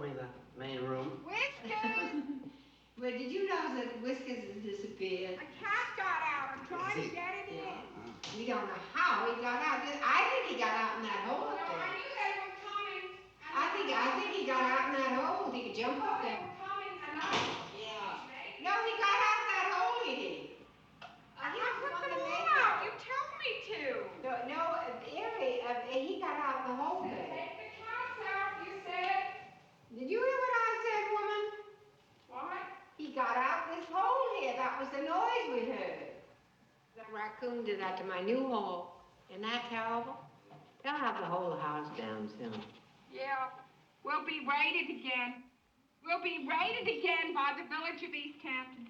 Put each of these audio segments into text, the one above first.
me the main room. Whiskers! Well, did you know that Whiskers has disappeared? A cat got out. I'm trying to get it in. We don't know how he got out. I think he got out in that hole No, up I there. knew they were coming. I think he got out in that hole. He could jump up They there. were coming, and Yeah. No, he got out in that hole, he did. I put them all out. You told me to. No, Erie, he got out in the hole there. Take the cats out, you said. Did you hear what I said, woman? What? He got out this hole here. That was the noise we heard. That raccoon did that to my new hole. Isn't that terrible? They'll have the whole house down soon. Yeah. We'll be raided again. We'll be raided again by the village of East Hampton.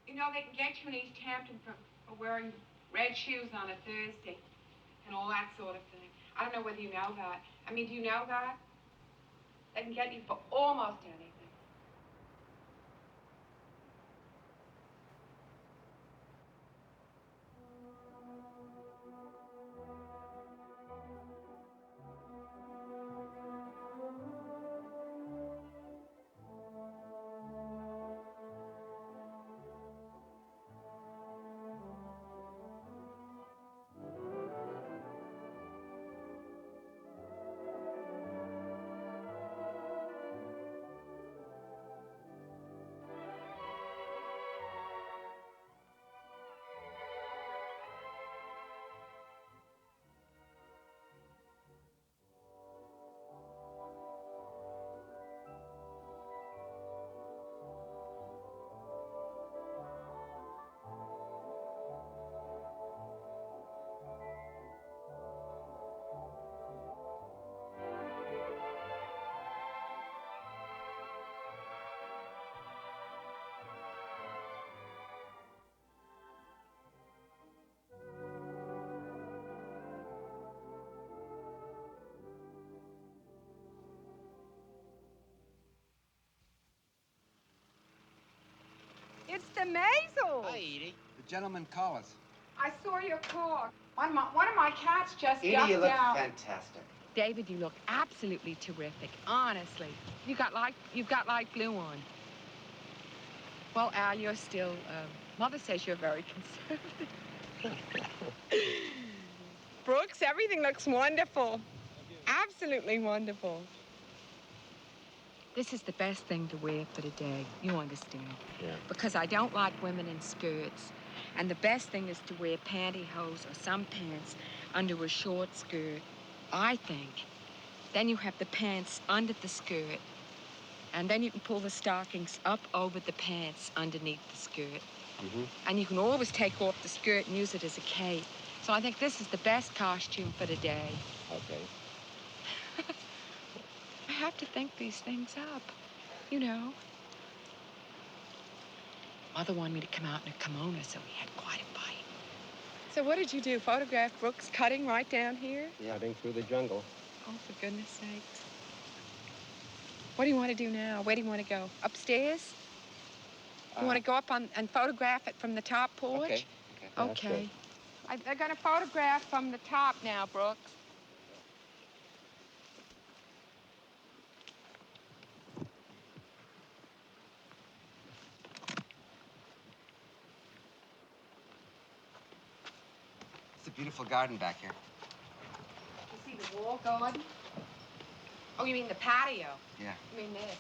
You know, they can get you in East Hampton for wearing red shoes on a Thursday and all that sort of thing. I don't know whether you know that. I mean, do you know that? They can get you for almost anything. It's the Maisels. Hi, Edie. The gentleman call us. I saw your car. One of my cats just Edie, ducked you look out. fantastic. David, you look absolutely terrific. Honestly, you've got light blue on. Well, Al, you're still. Mother says you're very conservative. Brooks, everything looks wonderful. Absolutely wonderful. This is the best thing to wear for the day. You understand? Yeah. Because I don't like women in skirts. And the best thing is to wear pantyhose or some pants under a short skirt, I think. Then you have the pants under the skirt. And then you can pull the stockings up over the pants underneath the skirt. Mm-hmm. And you can always take off the skirt and use it as a cape. So I think this is the best costume for the day. Okay. I have to think these things up, you know. Mother wanted me to come out in a kimono, so we had quite a fight. So what did you do? Photograph Brooks cutting right down here? Yeah, cutting through the jungle. Oh, for goodness sakes. What do you want to do now? Where do you want to go? Upstairs? You want to go up and photograph it from the top porch? Okay. Okay. They're going to photograph from the top now, Brooks. It's a beautiful garden back here. You see the wall garden? Oh, you mean the patio? Yeah. You mean this?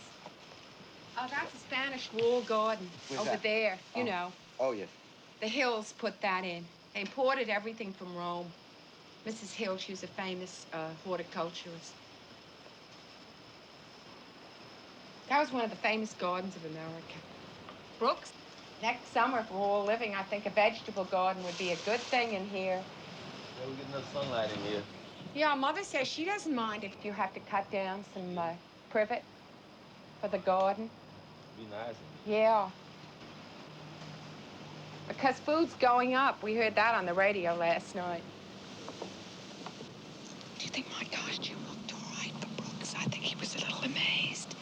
Oh, that's a Spanish wall garden Where's over that? there. You know, Oh, yes. the Hills put that in. They imported everything from Rome. Mrs. Hill, she was a famous horticulturist. That was one of the famous gardens of America. Brooks, next summer, if we're all living, I think a vegetable garden would be a good thing in here. Yeah, we get enough sunlight in here. Yeah, Mother says she doesn't mind if you have to cut down some privet for the garden. Be nice. Yeah. Because food's going up. We heard that on the radio last night. Do you think my costume looked all right for Brooks? I think he was a little amazed.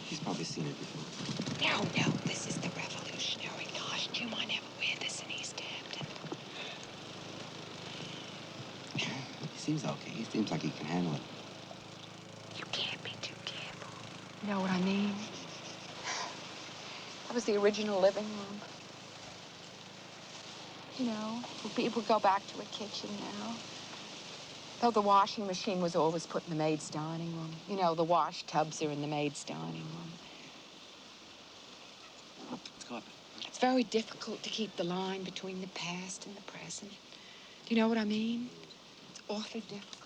He's probably seen it before. No, this is the revolutionary costume. I never wear this in East Hampton. He seems okay. He seems like he can handle it. You can't be You know what I mean? That was the original living room. You know, people go back to a kitchen now. Though the washing machine was always put in the maid's dining room. You know, the wash tubs are in the maid's dining room. Let's go up. It's very difficult to keep the line between the past and the present. Do you know what I mean? It's awfully difficult.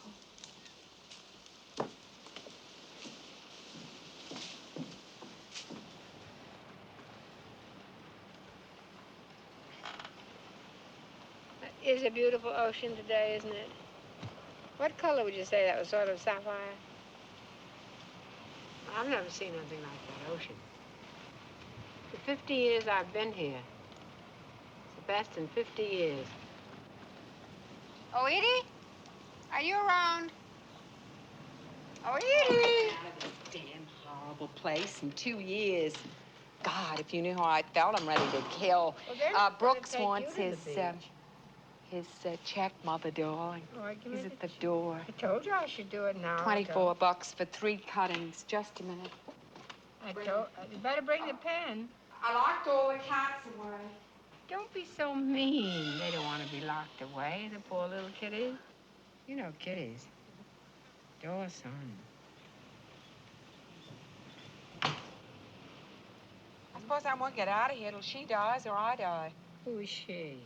It is a beautiful ocean today, isn't it? What color would you say that was? Sort of sapphire? I've never seen anything like that ocean. The 50 years I've been here, it's the best in 50 years. Oh, Edie? Are you around? Oh, Edie! Out of this damn horrible place in 2 years. God, if you knew how I felt, I'm ready to kill. Well, Brooks wants his check, Mother darling. All right, give me He's at the the door. I told you I should do it now. $24 for 3 cuttings. Just a minute. You better bring the pen. I locked all the cats away. Don't be so mean. They don't want to be locked away, the poor little kitties. You know kitties. Dawson. I suppose I won't get out of here till she dies or I die. Who is she?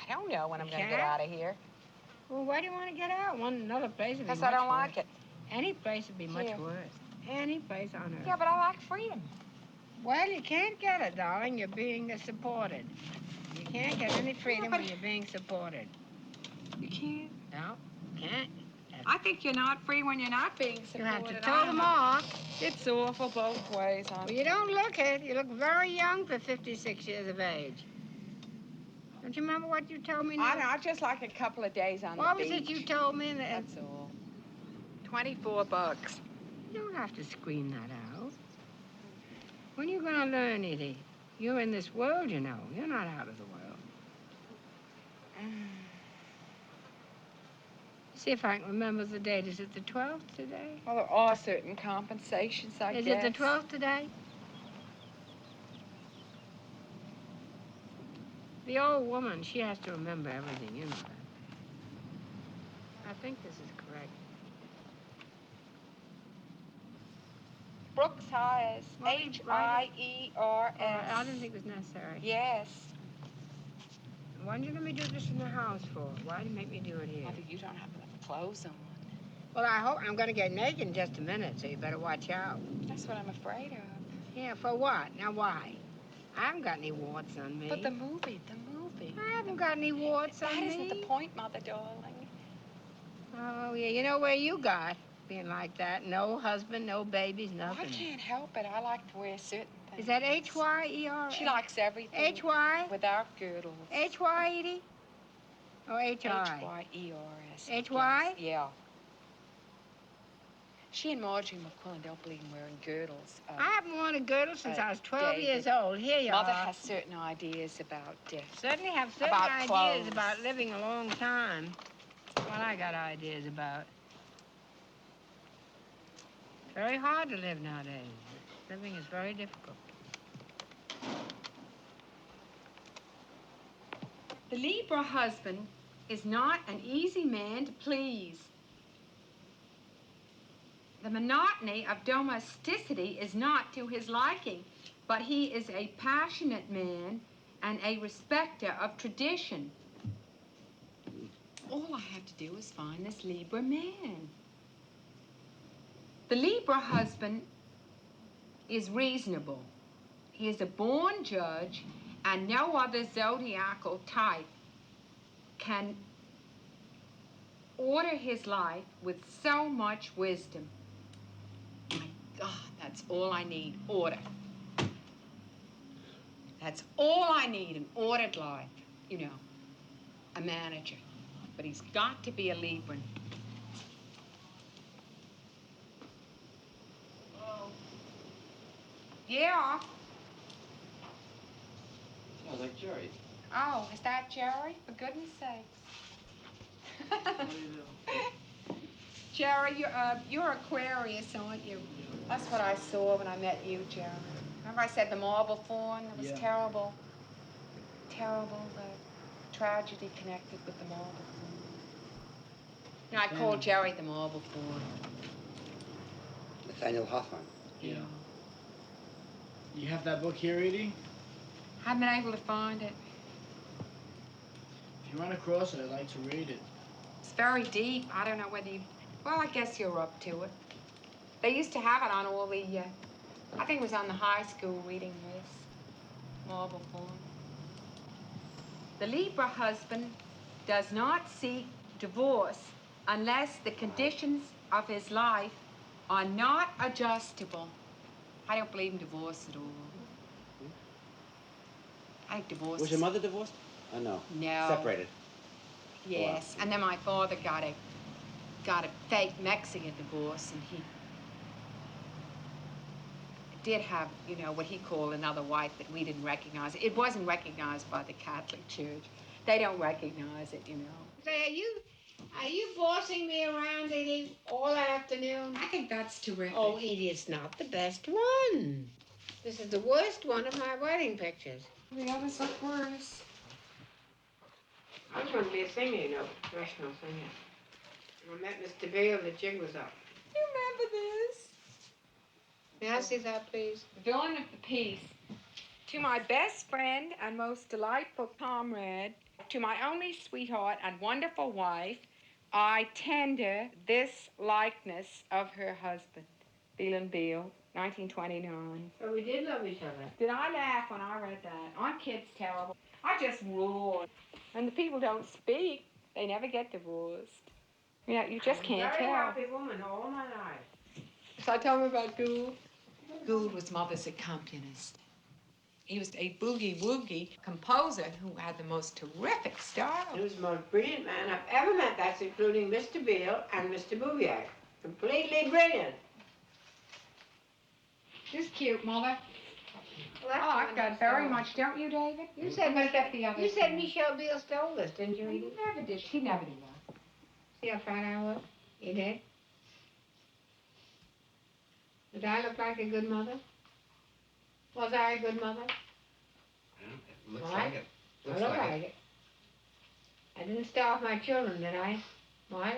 I don't know when I'm going to cat? get out of here. Well, why do you want to get out? Another place would be much Because I don't worse. like it. Any place would be much Here. worse. Any place on earth. Yeah, but I like freedom. Well, you can't get it, darling. You're being supported. You can't get any freedom but- when you're being supported. You can't. No, can't. I think you're not free when you're not being supported. You have to toe them off. It's awful both ways, hon. Well, you don't look it. You look very young for 56 years of age. Don't you remember what you told me now? I know, just like a couple of days on What the was beach. it you told me? That's all. $24. You don't have to scream that out. When are you going to learn, Edie? You're in this world, you know. You're not out of the world. See if I can remember the date. Is it the 12th today? Well, there are certain compensations, I Is guess. it the 12th today? The old woman, she has to remember everything, you know that. I think this is correct. Brooks Hires. Well, H-I-E-R-S. I didn't think it was necessary. Yes. Why didn't you let me do this in the house for? Why did you make me do it here? Mother, you don't have enough clothes on. Well, I hope I'm going to get naked in just a minute, so you better watch out. That's what I'm afraid of. Yeah, for what? Now, why? I haven't got any warts on me. But the movie. I haven't got any warts That on me. isn't the point, Mother, darling. Oh, yeah, you know where you got being like that? No husband, no babies, nothing. I can't help it. I like to wear certain things. Is that H-Y-E-R? She likes everything. H-Y? Without girdles. H-Y, Edie? Or H-I? H-Y-E-R-S. H-Y? Yes, yeah. She and Marjorie McQuillan don't believe in wearing girdles. I haven't worn a girdle since I was 12 David. years old. Here you Mother are. has certain ideas about Certainly have certain about ideas clothes. about living a long time. Well, I got ideas about. Very hard to live nowadays. Living is very difficult. The Libra husband is not an easy man to please. The monotony of domesticity is not to his liking, but he is a passionate man and a respecter of tradition. All I have to do is find this Libra man. The Libra husband is reasonable. He is a born judge, and no other zodiacal type can order his life with so much wisdom. My God, that's all I need, order. That's all I need, an ordered life. You know, a manager. But he's got to be a Libran. Yeah. Sounds like Jerry. Oh, is that Jerry? For goodness sakes. What are you doing? Jerry, you're Aquarius, aren't you? That's what I saw when I met you, Jeremy. Remember I said the marble fawn? It was Yeah. terrible. Terrible, the tragedy connected with the marble fawn. You know, I called Jerry the marble fawn. Nathaniel Hawthorne. Yeah. You have that book here, Edie? Haven't been able to find it. If you run across it, I'd like to read it. It's very deep. I don't know whether you... Well, I guess you're up to it. They used to have it on all the... I think it was on the high school reading list. Marble fawn. The Libra husband does not seek divorce unless the conditions of his life are not adjustable. I don't believe in divorce at all. I think divorce... Was your mother divorced? Oh, no. No. Separated. Yes, and then my father got a fake Mexican divorce, and he did have, you know, what he called another wife that we didn't recognize. It wasn't recognized by the Catholic Church. They don't recognize it, you know. Say, are you bossing me around, Edie, all afternoon? I think that's terrific. Oh, Edie, it's not the best one. This is the worst one of my wedding pictures. The others look worse. I was going to be a singer, you know, professional singer. I met Mr. Beale, the jig was up. You remember this? May I see that, please? The villain of the piece. To my best friend and most delightful comrade, to my only sweetheart and wonderful wife, I tender this likeness of her husband, Beale & Beale, 1929. So we did love each other. Did I laugh when I read that? Aren't kids terrible? I just roared. When the people don't speak, they never get divorced. You know, you just can't Very tell. happy woman all my life. So tell me about Gould. Gould was mother's accompanist. He was a boogie-woogie composer who had the most terrific style. He was the most brilliant man I've ever met. That's including Mr. Beale and Mr. Bouvier. Completely brilliant. This cute, Mother. Well, Oh, I've got very much, don't you, David? You said Let's get the other You said thing. Michelle Beale stole this, didn't you, Edie? Never did. She never did that. See how fat I was? You did? Did I look like a good mother? Was I a good mother? Looks What? like it. I Looks look like like it. I didn't starve my children, did I? Why?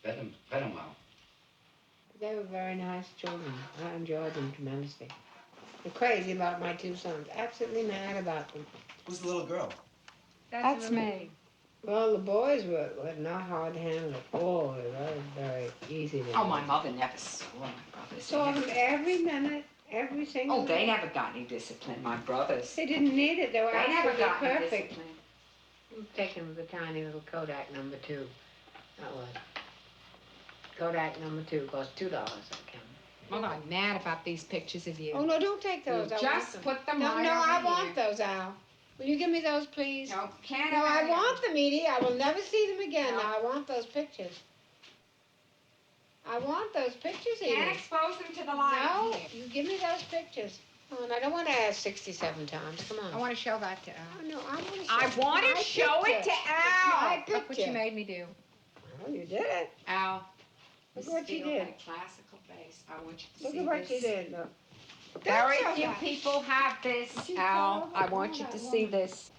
Fed him well. They were very nice children. I enjoyed them tremendously. I'm crazy about my two sons. Absolutely mad about them. Who's the little girl? That's me. Well, the boys were not hard to handle at all. They were very easy to Oh, my mother never saw my brothers. Saw them every minute, every single Oh, they minute. never got any discipline, my brothers. They didn't need it. They were They never absolutely got any perfect. discipline. I'm taking the tiny little Kodak number 2. That was. Kodak number 2 cost $2, I can. Mother, I'm mad about these pictures of you. Oh, no, don't take those. I want Just them. put them No, right no, I over want here. those, Al. Will you give me those, please? No, can't No, I have want them, Edie. I will never see them again. No. Now, I want those pictures. I want those pictures, Can't Edie. expose them to the light. No, Here. you give me those pictures. Oh, and I don't want to ask 67 times. Come on. I want to show that to Al. Oh, no, I want to show I want my to show it picture. to Al. My Look what picture. you made me do. Oh, you did it. Al. Look Mrs. what you Beale did. had a classical bass. I want you to Look see at what this. you did. Look. Very Don't show few that. people have this, You Al. told I me want you that to see woman. this.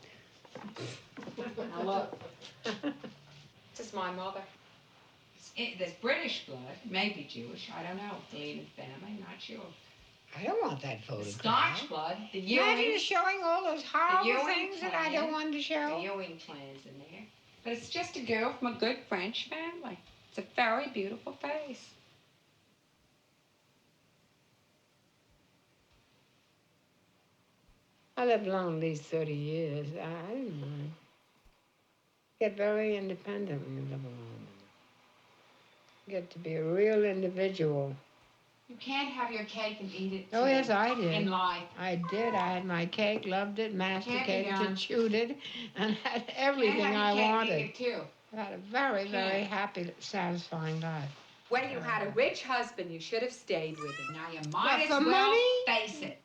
Now look. This is my mother. There's British blood, maybe Jewish. I don't know. Bleeding family, not sure. I don't want that photograph. Scotch blood. The Imagine Ewing. showing all those horrible Ewing things that I clan. don't want to The show. Ewing clan's in there. But it's just a girl from a good French family. It's a very beautiful face. I lived long, at least 30 years. I didn't mind. Get very independent when you live alone. Get to be a real individual. You can't have your cake and eat it. Oh, too, yes, I in did. life. I did. I had my cake, loved it, masticated done. it, chewed it, and had Can't everything have I your cake and wanted. eat it too. I had a very, very Can't. happy, satisfying life. When you had a rich husband, you should have stayed with him. Now you might as for well money? face it.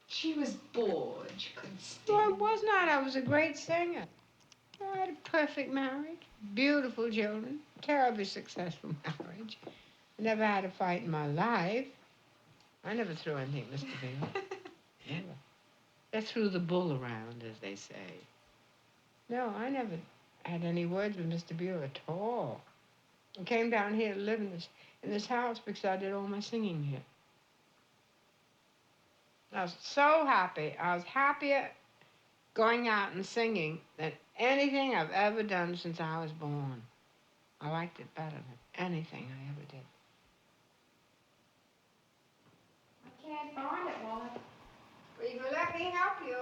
She was bored. She couldn't stay. No, I was not. I was a great singer. I had a perfect marriage, beautiful children, terribly successful marriage. I never had a fight in my life. I never threw anything, Mr. Beale. Never. They threw the bull around, as they say. No, I never had any words with Mr. Beale at all. I came down here to live in this house because I did all my singing here. I was so happy. I was happier going out and singing than anything I've ever done since I was born. I liked it better than anything I ever did. I can't find it, Mother. Will you let me help you?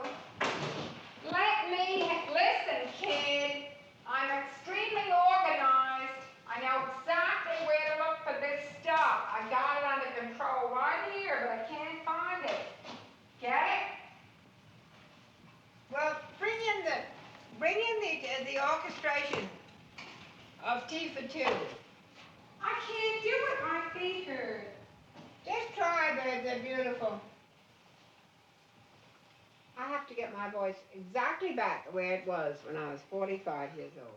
Let me listen, kid. I'm extremely organized. I know exactly where to look for this stuff. I got it under control right here, but I can't find it. Get it? Well, bring in the orchestration of T for Two. I can't do it. My feet hurt. Just try, babe. They're beautiful. I have to get my voice exactly back where it was when I was 45 years old.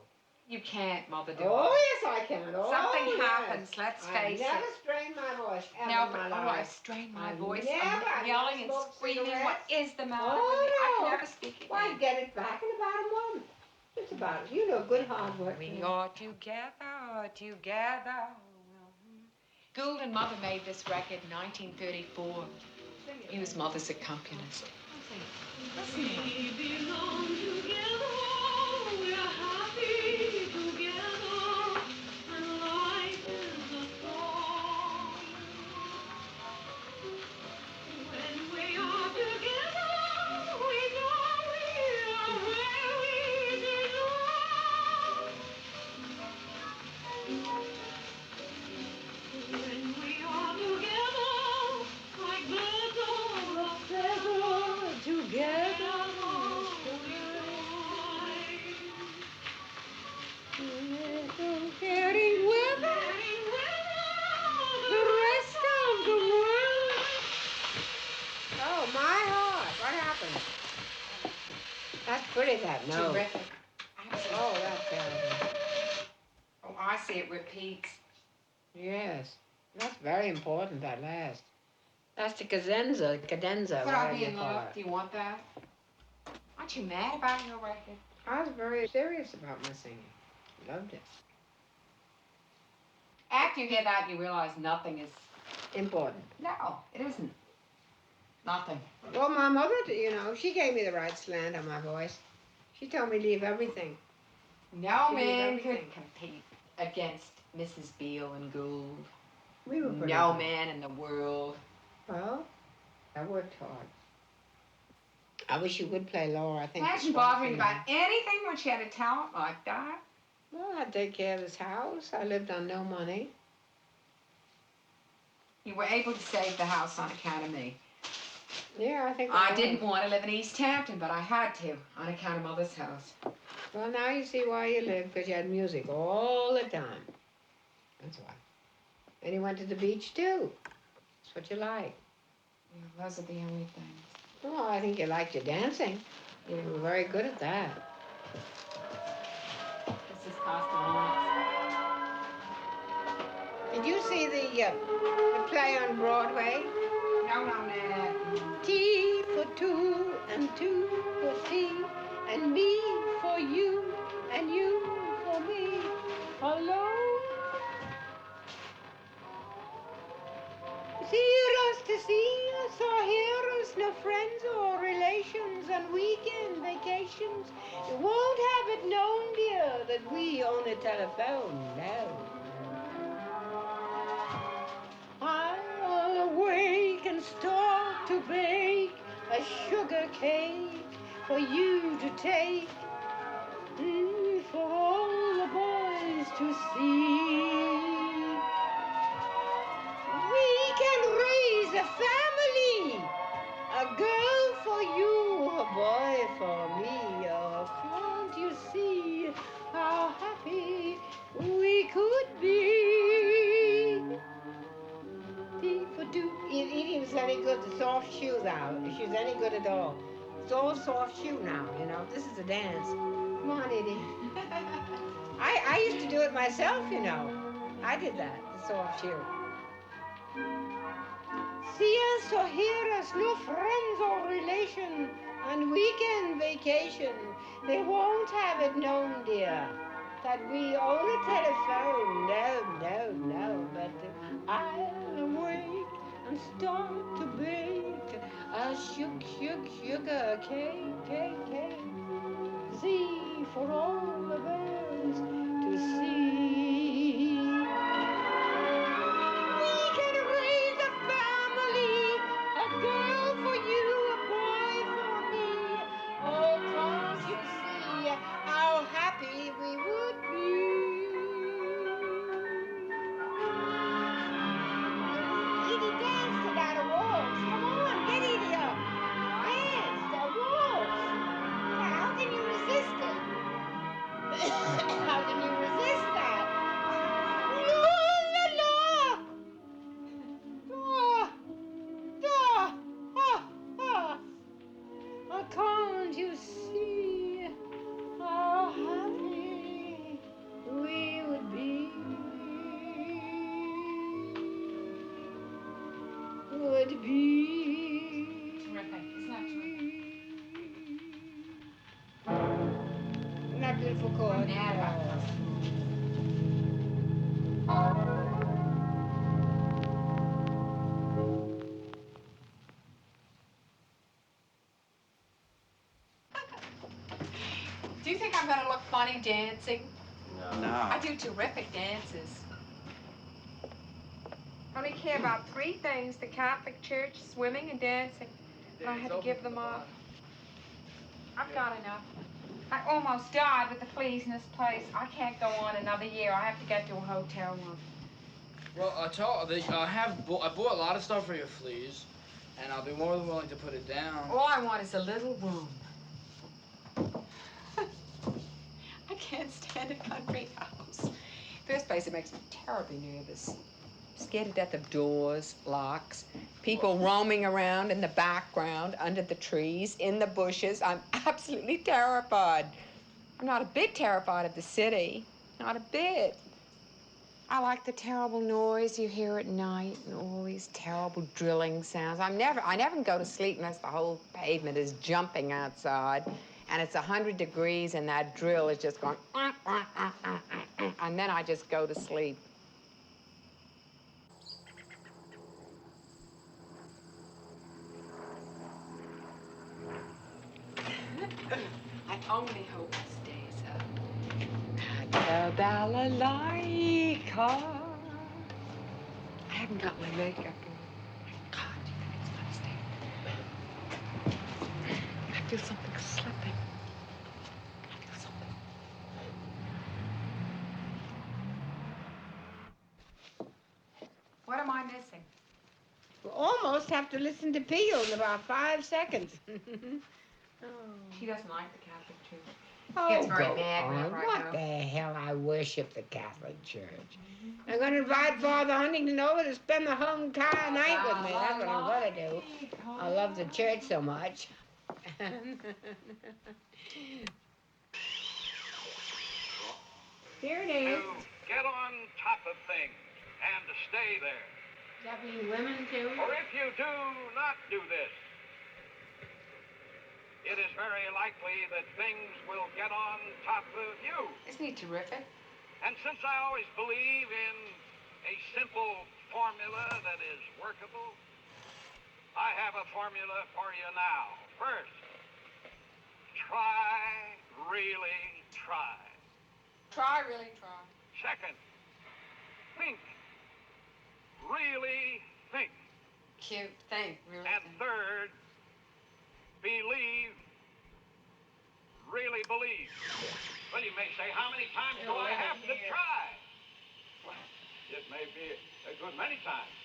You can't, Mother, do Oh, it. yes, I can. Oh, Something yes. happens, let's face I never it. strained my voice ever No, in but my I life. strain my I've voice. never I'm yelling and smoked screaming. cigarettes. What is the matter Oh, with me? I no. can never speak again. Why, get it back in about a month. It's about, you know, good hard work. We are together, together. Gould and Mother made this record in 1934. He was Mother's accompanist. Listen. We belong together, we're happy together, and life is a song. When we are together, we know we are where we belong. When we are together, like birds of a feather, together. Getting weather, the rest of the world. Oh, my heart. What happened? That's pretty, that note. Terrific. Absolutely. Oh, that's terrible. Oh, I see it repeats. Yes. That's very important, that last. That's the cadenza, Could I whatever be you in call love? it. Do you want that? Aren't you mad about your record? I was very serious about my singing. Loved it. After you hear that, you realize nothing is... Important. No, it isn't. Nothing. Well, my mother, you know, she gave me the right slant on my voice. She told me leave everything. No She did man everything. could compete against Mrs. Beale and Gould. We were pretty No good. man in the world. Well, I worked hard. I wish you would play Laura. I think. Imagine it's bothering awful. about anything when she had a talent like that. Well, I take care of this house. I lived on no money. You were able to save the house on account of me. Yeah, I think I was. didn't want to live in East Hampton, but I had to on account of Mother's house. Well, now you see why you lived, because you had music all the time. That's why. And you went to the beach, too. That's what you like. Yeah, those are the only things. Well, I think you liked your dancing. You were very good at that. This is Costa Did you see the play on Broadway? No, Ned. Tea for two and two for tea, and me for you and you for me alone. See us to see us or hear us, no friends or relations on weekend vacations. You won't have it known, dear, that we own a telephone, no. I'll awake and start to bake a sugar cake for you to take, for all the boys to see. We can raise a family, a girl for you, a boy for me. Oh, can't you see how happy we could be? Edie's any good, the soft shoe now. If she's any good at all. It's all soft shoe now, you know. This is a dance. Come on, Edie. I used to do it myself, you know. I did that, the soft shoe. see us or hear us, no friends or relation. On weekend vacation, they won't have it known, dear, that we own a telephone. No, no, no, but I'll awake and start to bake a sugar cake. Z for all the birds to see. We can raise a family, a girl for you, a boy for me. Oh, can't you see how happy we would be? Edie, dance to that waltz. Come on, get Edie up. Dance, a waltz. How can you resist it? How can you resist that? La la la! Da, da, ah. Oh, can't you see how happy we would be? Would be. Terrific. Isn't that terrific? Not beautiful chord. Mad about No. Do you think I'm going to look funny dancing? No. I do terrific dances. I only care about 3 things: the Catholic Church, swimming, and dancing. But I had to give them up. I've got enough. I almost died with the fleas in this place. I can't go on another year. I have to get to a hotel room. Well, I bought a lot of stuff for your fleas, and I'll be more than willing to put it down. All I want is a little room. I can't stand a country house. First place, it makes me terribly nervous. Scared to death of doors, locks, people roaming around in the background, under the trees, in the bushes. I'm absolutely terrified. I'm not a bit terrified of the city. Not a bit. I like the terrible noise you hear at night and all these terrible drilling sounds. I never can go to sleep unless the whole pavement is jumping outside and it's 100 degrees and that drill is just going, and then I just go to sleep. I only hope it stays up. At the balalaika. I haven't got my makeup on. God, you think it's gonna stay? I feel something slipping. I feel something. What am I missing? We'll almost have to listen to Peel in about 5 seconds. She doesn't like the Catholic Church. Oh, Gets very go mad on. whenever I What go. the hell? I worship the Catholic Church. I'm going to invite Father Huntington over to spend the whole entire night with me. That's what I'm going to do. I love the church so much. Here it is. To get on top of things and to stay there. Does that mean women, too? For if you do not do this, it is very likely that things will get on top of you. Isn't he terrific? And since I always believe in a simple formula that is workable, I have a formula for you now. First, try, really try. Try, really try. Second, think, really think. Cute. Think, really And think. third, believe, really believe. Well, you may say, how many times do I have to try? Well, it may be a good many times.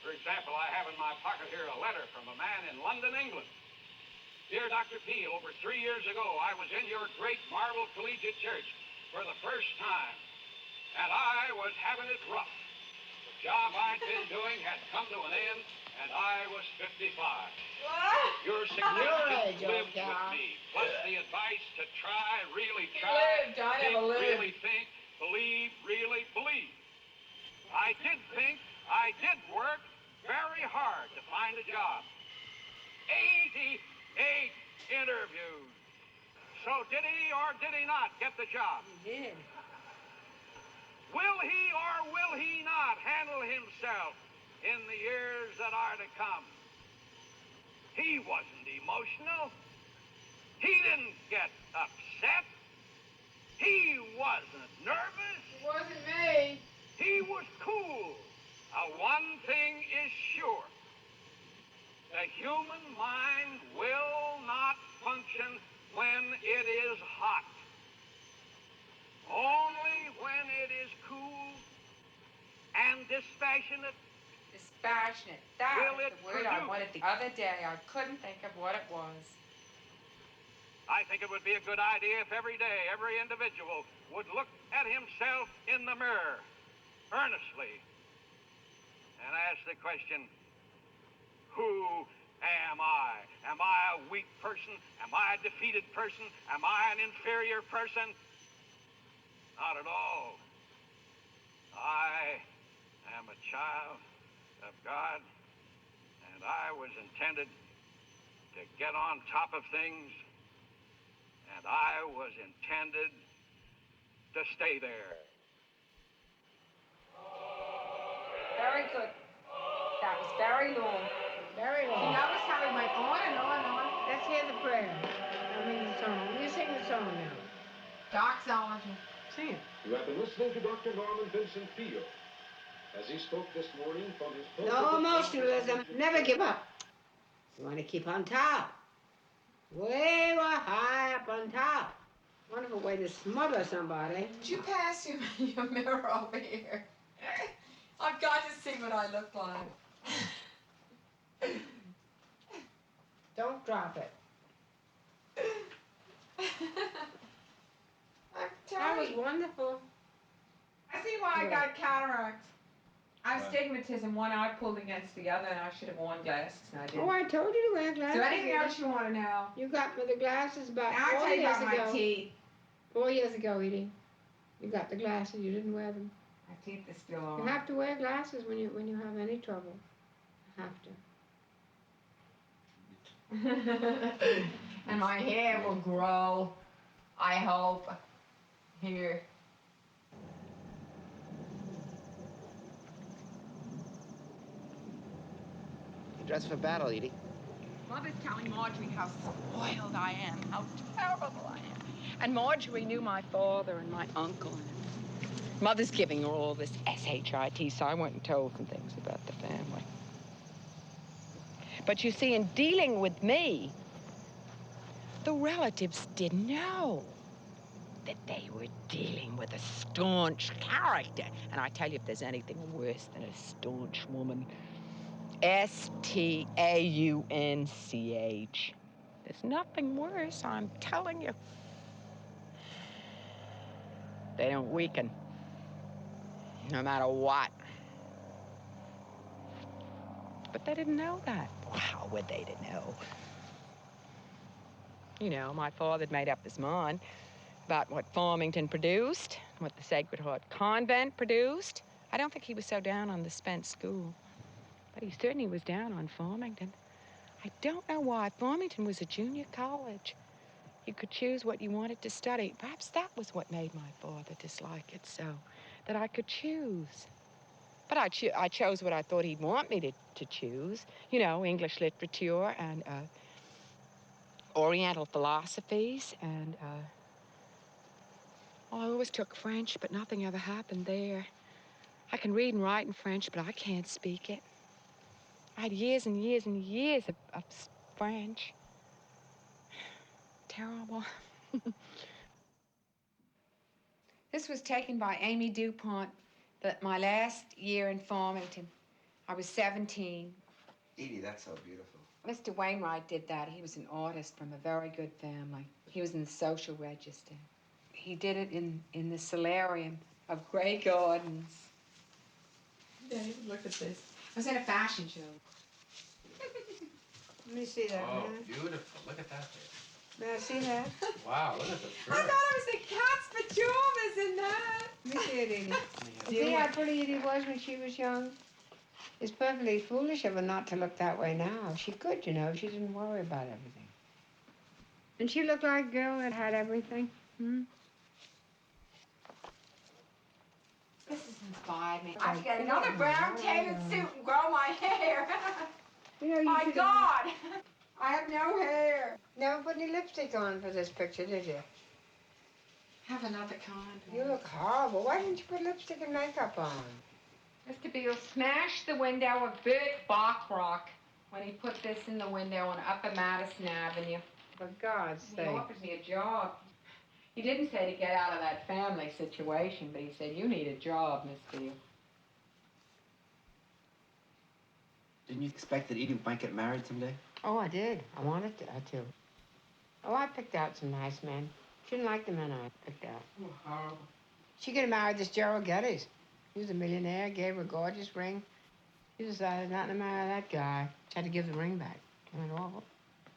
For example, I have in my pocket here a letter from a man in London, England. Dear Dr. Peel, over 3 years ago, I was in your great marble collegiate church for the first time, and I was having it rough. The job I'd been doing had come to an end, and I was 55. Your suggestions lived with me, plus the advice to try, really try, lived, I think, never lived. really think, believe, really believe. I did think, I did work, very hard to find a job. 88 interviews. So did he or did he not get the job? He did. Will he or will he not handle himself in the years that are to come? He wasn't emotional. He didn't get upset. He wasn't nervous. It wasn't me. He was cool. One thing is sure. The human mind will not function when it is hot. Only when it is cool and dispassionate. Dispassionate. That Will was it the word I produce? wanted the other day. I couldn't think of what it was. I think it would be a good idea if every day, every individual would look at himself in the mirror, earnestly, and ask the question, who am I? Am I a weak person? Am I a defeated person? Am I an inferior person? Not at all. I am a child of God, and I was intended to get on top of things, and I was intended to stay there. Very good. That was very long. Very You long. notice how he went on and on and on? Let's hear the prayer. I mean the song. You sing the song now. Doxology. Sing it. You have been listening to Dr. Norman Vincent Peale as he spoke this morning from his No emotionalism. Never give up. You want to keep on top. Way high up on top. Wonderful way to smother somebody. Did you pass your mirror over here? I've got to see what I look like. Don't drop it. I'm That was telling you. wonderful. I see why I What? got cataracts. I have Right. astigmatism, one eye pulled against the other, and I should have worn glasses, and I didn't. Oh, I told you to wear Is glasses. there anything else you want to know? You got me the glasses about Now I'll 4 tell you years about ago. my teeth. 4 years ago, Edie. You got the glasses. You didn't wear them. My teeth are still on. You have to wear glasses when you have any trouble. You have to. And my hair will grow, I hope, here. You dressed for battle, Edie. Mother's telling Marjorie how spoiled I am, how terrible I am. And Marjorie knew my father and my uncle. And Mother's giving her all this SHIT, so I went and told some things about the family. But you see, in dealing with me, the relatives didn't know that they were dealing with a staunch character. And I tell you, if there's anything worse than a staunch woman, STAUNCH. There's nothing worse, I'm telling you. They don't weaken, no matter what. But they didn't know that. How would they to know? You know, my father had made up his mind about what Farmington produced, what the Sacred Heart Convent produced. I don't think he was so down on the Spence School, but he certainly was down on Farmington. I don't know why. Farmington was a junior college. You could choose what you wanted to study. Perhaps that was what made my father dislike it so, that I could choose. But I chose what I thought he'd want me to choose. You know, English literature and Oriental philosophies and, well, I always took French, but nothing ever happened there. I can read and write in French, but I can't speak it. I had years and years and years of French. Terrible. This was taken by Amy DuPont, my last year in Farmington. I was 17. Edie, that's so beautiful. Mr. Wainwright did that. He was an artist from a very good family. He was in the social register. He did it in the solarium of Grey Gardens. Dave, look at this. I was at a fashion show. Let me see that. Oh, man. beautiful. Look at that there. May I see that? Wow, look at the I thought shirt. it was the cat's pajamas in that. Let me see it, Edie. Do See it. how pretty Edie was when she was young? It's perfectly foolish of her not to look that way now. She could, you know, if she didn't worry about everything. And she looked like a girl that had everything. Hmm? This has inspired me. I I should should get get another another brown brown tailored tailored suit suit and grow my hair. You know, you My should God! I have no hair. never put any lipstick on for this picture, did you? Have another kind. You look horrible. Why didn't you put lipstick and makeup on? Mr. Beale smashed the window of Bert Bachrock when he put this in the window on Upper Madison Avenue. For God's He sake. offered me a job. He didn't say to get out of that family situation, but he said, you need a job, Miss Beale. Didn't you expect that Edie might get married someday? Oh, I did. I wanted to. Oh, I picked out some nice men. She didn't like the men I picked out. Oh, horrible. She could have married this Gerald Geddes. He was a millionaire, gave her a gorgeous ring. She decided not to marry that guy. She had to give the ring back. It went awful.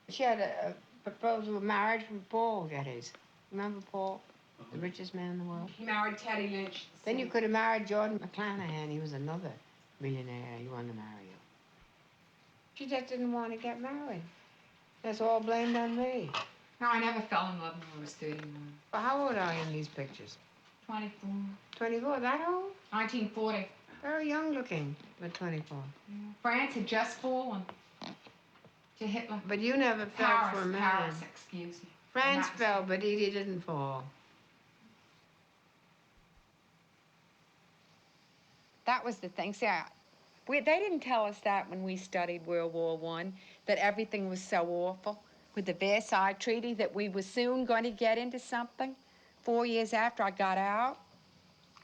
She had a proposal of marriage from Paul Geddes. Remember Paul? The richest man in the world. He married Teddy Lynch. Then you could have married Jordan McClanahan. He was another millionaire. He wanted to marry you. She just didn't want to get married. That's all blamed on me. No, I never fell in love when I was 31. Well, how old are you in these pictures? 24. 24, that old? 1940. Very young looking, but 24. France had just fallen to Hitler. But you never fell for a man. Paris, excuse me. France And that was- fell, but Edie didn't fall. That was the thing. See, they didn't tell us that when we studied World War I, that everything was so awful with the Versailles Treaty, that we were soon going to get into something 4 years after I got out.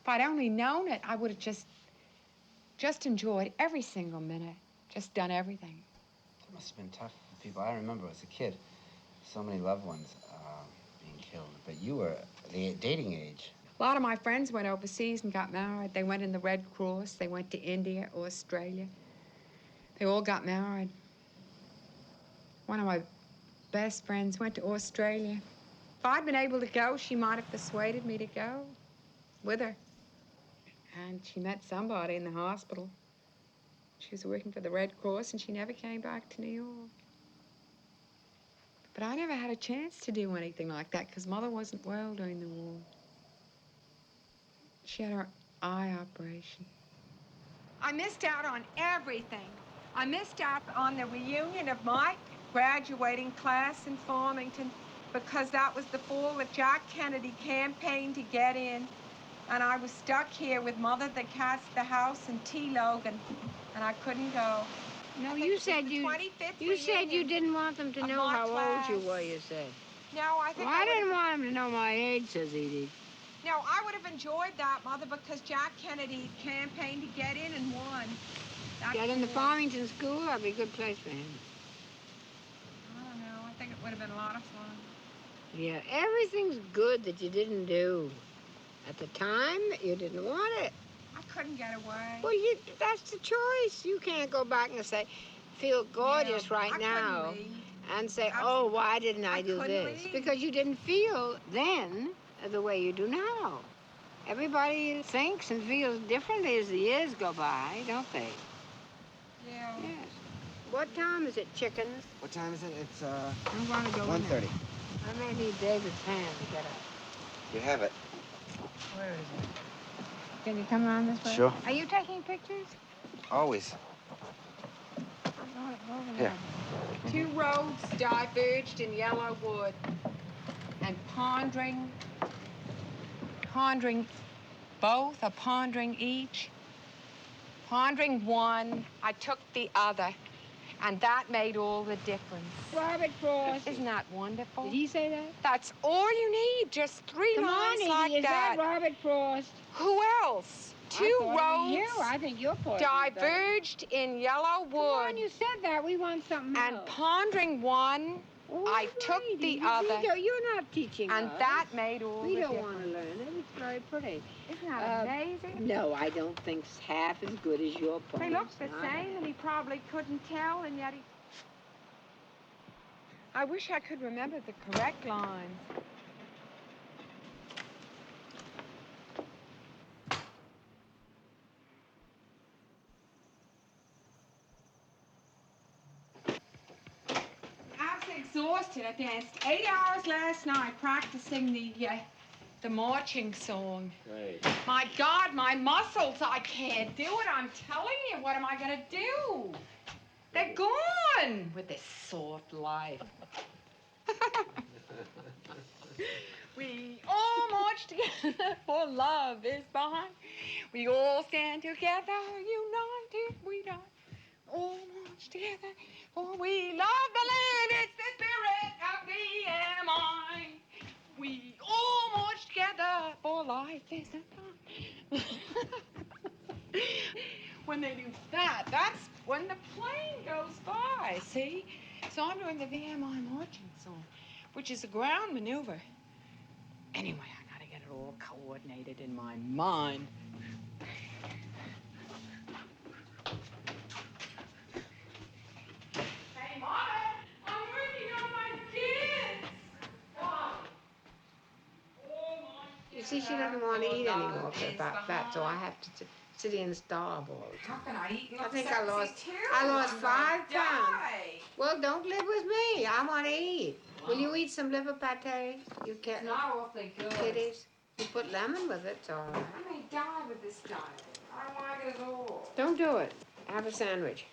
If I'd only known it, I would have just enjoyed every single minute, just done everything. It must have been tough for people. I remember as a kid, so many loved ones being killed. But you were the dating age. A lot of my friends went overseas and got married. They went in the Red Cross. They went to India, Australia. They all got married. One of my best friends went to Australia. If I'd been able to go, she might have persuaded me to go with her. And she met somebody in the hospital. She was working for the Red Cross, and she never came back to New York. But I never had a chance to do anything like that because Mother wasn't well during the war. She had her eye operation. I missed out on everything. I missed out on the reunion of my graduating class in Farmington because that was the fall that Jack Kennedy campaigned to get in. And I was stuck here with Mother that cast the house in T. Logan, and I couldn't go. No, I think you it was said the you 25th you said you reunion didn't want them to of know my how class. old you were, you said. No, I think Well, I would've- didn't want them to know my age, says Edie. No, I would have enjoyed that, Mother, because Jack Kennedy campaigned to get in and won. That's Get in the cool. Farmington School, that'd be a good place for him. I don't know. I think it would have been a lot of fun. Yeah, everything's good that you didn't do. At the time, you didn't want it. I couldn't get away. Well, that's the choice. You can't go back and say, feel gorgeous Yeah, right I now, couldn't leave. and say, Absolutely. oh, why didn't I do couldn't this? leave. Because you didn't feel then the way you do now. Everybody thinks and feels differently as the years go by, don't they? Yeah. Yes. What time is it, chickens? What time is it? It's I'm going to go in there. 1:30. I may need David's hand to get up. You have it. Where is it? Can you come around this way? Sure. Are you taking pictures? Always. Here. Two roads diverged in yellow wood, and pondering both, or pondering each, pondering one, I took the other, and that made all the difference. Robert Frost. Isn't that wonderful? Did he say that? That's all you need, just three Come on, lines Edie, like is that that. Robert Frost? Who else? Two I thought it was you. roads I think your poetry is better. diverged in yellow Come on, wood, you said that. We want something and else. pondering one, Oh, I that's took right, the Edie. other, You're not teaching and us. that made all We the don't difference. want to learn it. It's very pretty. Isn't that amazing? No, I don't think it's half as good as your poems. They looked the Not same, half. and he probably couldn't tell, and yet he... I wish I could remember the correct lines. exhausted. I danced 8 hours last night practicing the marching song. Right. My God, my muscles, I can't do it. I'm telling you, what am I gonna do? They're gone with this soft life. We all march together, for love is behind. We all stand together, united we die. All march together, for we love the land. It's the spirit of the MI. We all march together, for life is a time. When they do that, that's when the plane goes by, see? So I'm doing the VMI marching song, which is a ground maneuver. Anyway, I gotta get it all coordinated in my mind. Hey, Mama, I'm working on my kids. Why? You see, she doesn't want to eat anymore for about that, so I have to sit here and starve all the How time. can I eat? I think I lost 5 pounds. Well, don't live with me. I want to eat. Will you eat some liver pate? You It's can't. not awfully good. Kitties. You put lemon with it, it's all right. I may die with this diet. I don't like it at all. Don't do it. Have a sandwich.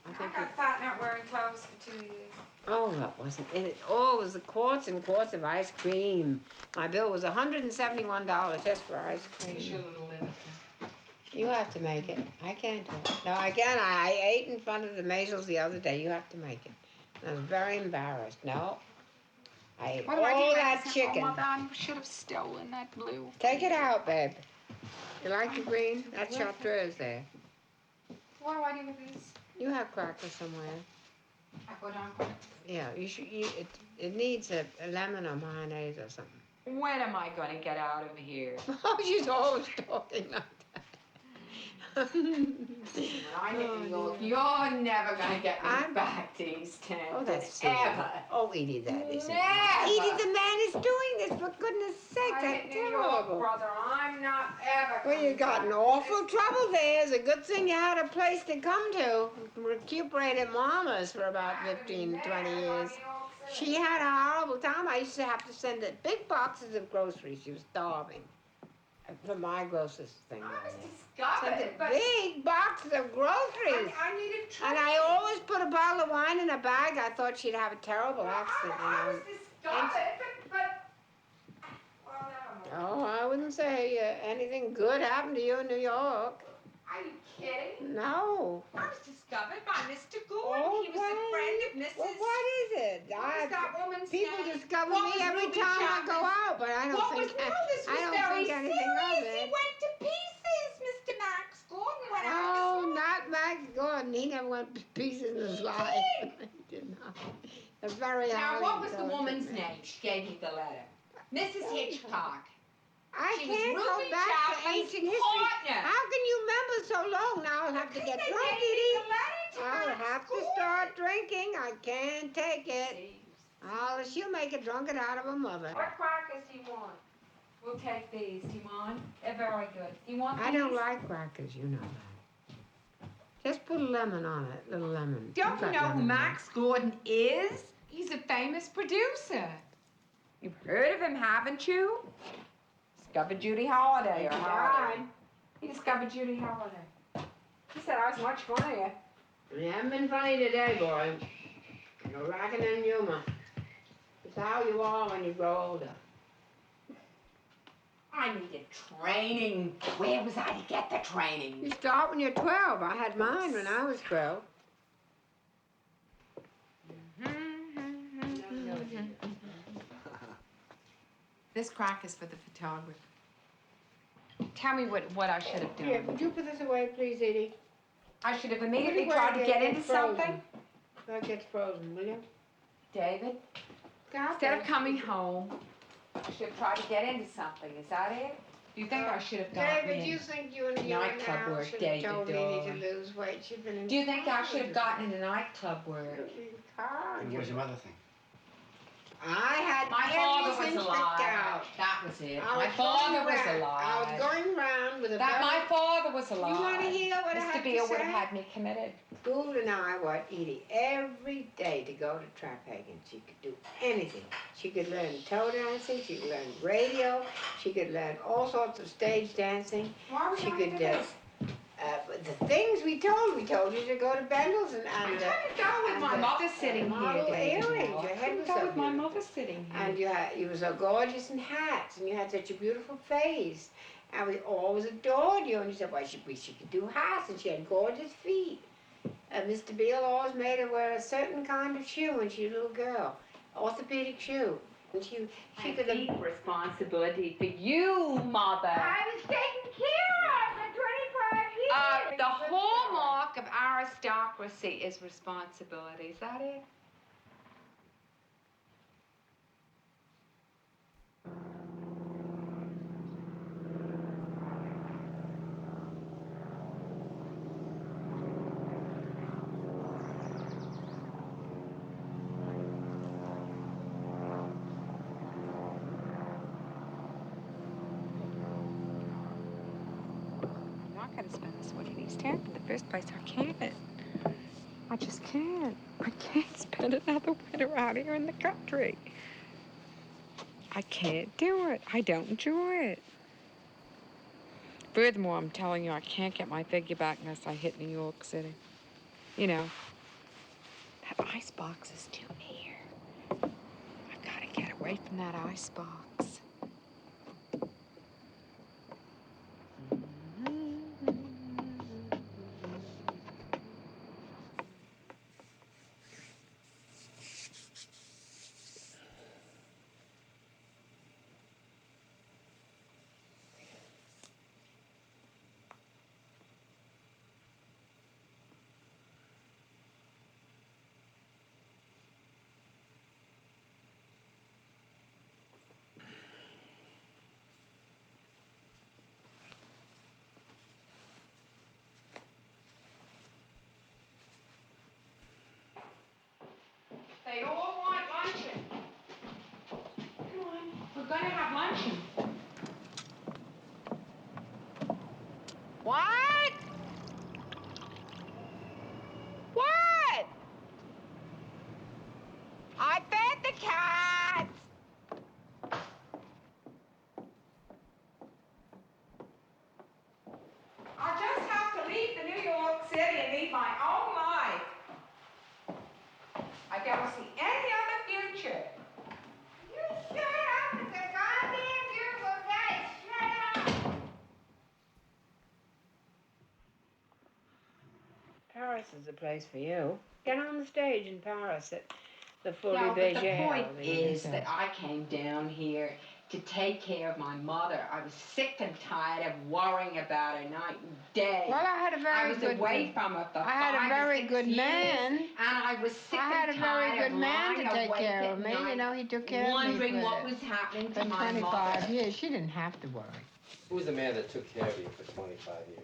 I I think. got fat not wearing clothes for 2 years. Oh, that wasn't it. Oh, it was the quarts and quarts of ice cream. My bill was $171 just for ice cream. You have to make it. I can't do it. No, I can't. I ate in front of the Maisels the other day. You have to make it. I was very embarrassed. No. I ate What do I do all with that this? chicken. Oh, Mother, I should have stolen that blue. Take it out, babe. You like the green? That chartreuse there. What do I do with this? You have crackers somewhere. I put on crackers. Yeah, you should. It needs a lemon or mayonnaise or something. When am I going to get out of here? Oh, she's always talking like that. When I get New York, you're never going to get me I'm- back to East Hampton. Oh, that's silly. ever. Oh, Edie, that isn't. Never. Edie, the man is doing this, for goodness sake. I That's hit New York, terrible. brother. I'm not ever. Well, you coming got in back. awful trouble there. It's a good thing you had a place to come to. Recuperated Mama's for about 15, 20 years. She had a horrible time. I used to have to send her big boxes of groceries. She was starving. For my groceries thing. I was Sent discovered, her but big boxes of groceries. I needed And I always put a bottle of wine in a bag. I thought she'd have a terrible accident. I was discovered, but well, never mind. Oh, I wouldn't say anything good happened to you in New York. Are you kidding? No. I was discovered by Mr. Gordon. Oh, He was a friend of Mrs. Well, what is it? What was that woman's People name? discover What me was every Ruby time I Chapman's? go out, but I don't What think was this I was don't very think anything of serious. He it. went to pieces, Mr. Max Gordon went out Oh, this not Max Gordon. He never went to pieces in his life. He did not. A very Now, highly what was the intelligent woman's man. name? She gave me the letter. Mrs. Hitchcock. I She was can't go Ruby back to Chapman's ancient history. partner. How can you remember so long? Now I'll have to get They drunk, gave me Edie. the letter to I'll Max have to Gordon. start drinking. I can't take it. She'll make a drunkard out of her mother. What crackers do you want? We'll take these. Do you want? They're very good. Do you want I these? don't like crackers, you know that. Just put a lemon on it, little lemon. Don't you got know who lemon. Max Gordon is? He's a famous producer. You've heard of him, haven't you? Discovered Judy Holliday or Holiday. He discovered Judy Holliday. He said I was much funnier. You haven't been funny today, boy. You're lacking in humor. It's how you are when you grow older. I needed training. Where was I to get the training? You start when you're 12. I had mine when I was 12. This crack is for the photographer. Tell me what I should have done. Here, would you put this away, please, Edie? I should have immediately Put it tried away, to get it into gets frozen. something. So it gets frozen, will you? David, instead of coming home, I should have tried to get into something. Is that it? Do you think I should have gotten David, in? do you think you and Nightclub now work, should have David, told Edie to darling. lose weight? She's been in Do you think I should have gotten into nightclub work? And what was your mother think? I had My every father was cinch picked alive. out. That was it. I My was father going was around- alive. I was going around with a That very... my father was alive. You want to hear what I Mr. have Beale to would say? have had me committed. Gould and I were Edie every day to go to Traphagen. She could do anything. She could learn toe dancing. She could learn radio. She could learn all sorts of stage dancing. Why are we She going could to this? the things we told you to go to Bendel's and I couldn't go with my and, mother sitting here, model David. earrings. Now. Your I head couldn't was go so with my beautiful. mother sitting here. And you were so gorgeous in hats, and you had such a beautiful face. And we always adored you. And you said, well, she could do hats, and she had gorgeous feet. Mr. Beale always made her wear a certain kind of shoe when she was a little girl, orthopedic shoe. And she could have... deep responsibility for you, Mother. I was taken care of for 25 years. The hallmark of aristocracy is responsibility. Is that it? I'm not going to spend this winter in East Hampton. In the first place, I can't. I just can't. I can't spend another winter out here in the country. I can't do it. I don't enjoy it. Furthermore, I'm telling you, I can't get my figure back unless I hit New York City. You know, that icebox is too near. I've got to get away from that icebox. They all want luncheon. Come on, we're going to have luncheon. What? What? I fed the cats. I'll just have to leave the New York City and lead my own life. I don't see any other future. You shut up with the goddamn beautiful face. Shut up. Paris is the place for you. Get on the stage in Paris at the Folie No, but the Bergère. point is that I came down here to take care of my mother. I was sick and tired of worrying about her night and day. Well, I had a very I was good... away from her for I had 5 a or very 6 good years, man. and I was sick I had and a very tired good of man to lying take awake care at of me. night, You know, he took care of me wondering what was happening for to my 25 mother. years. She didn't have to worry. Who was the man that took care of you for 25 years?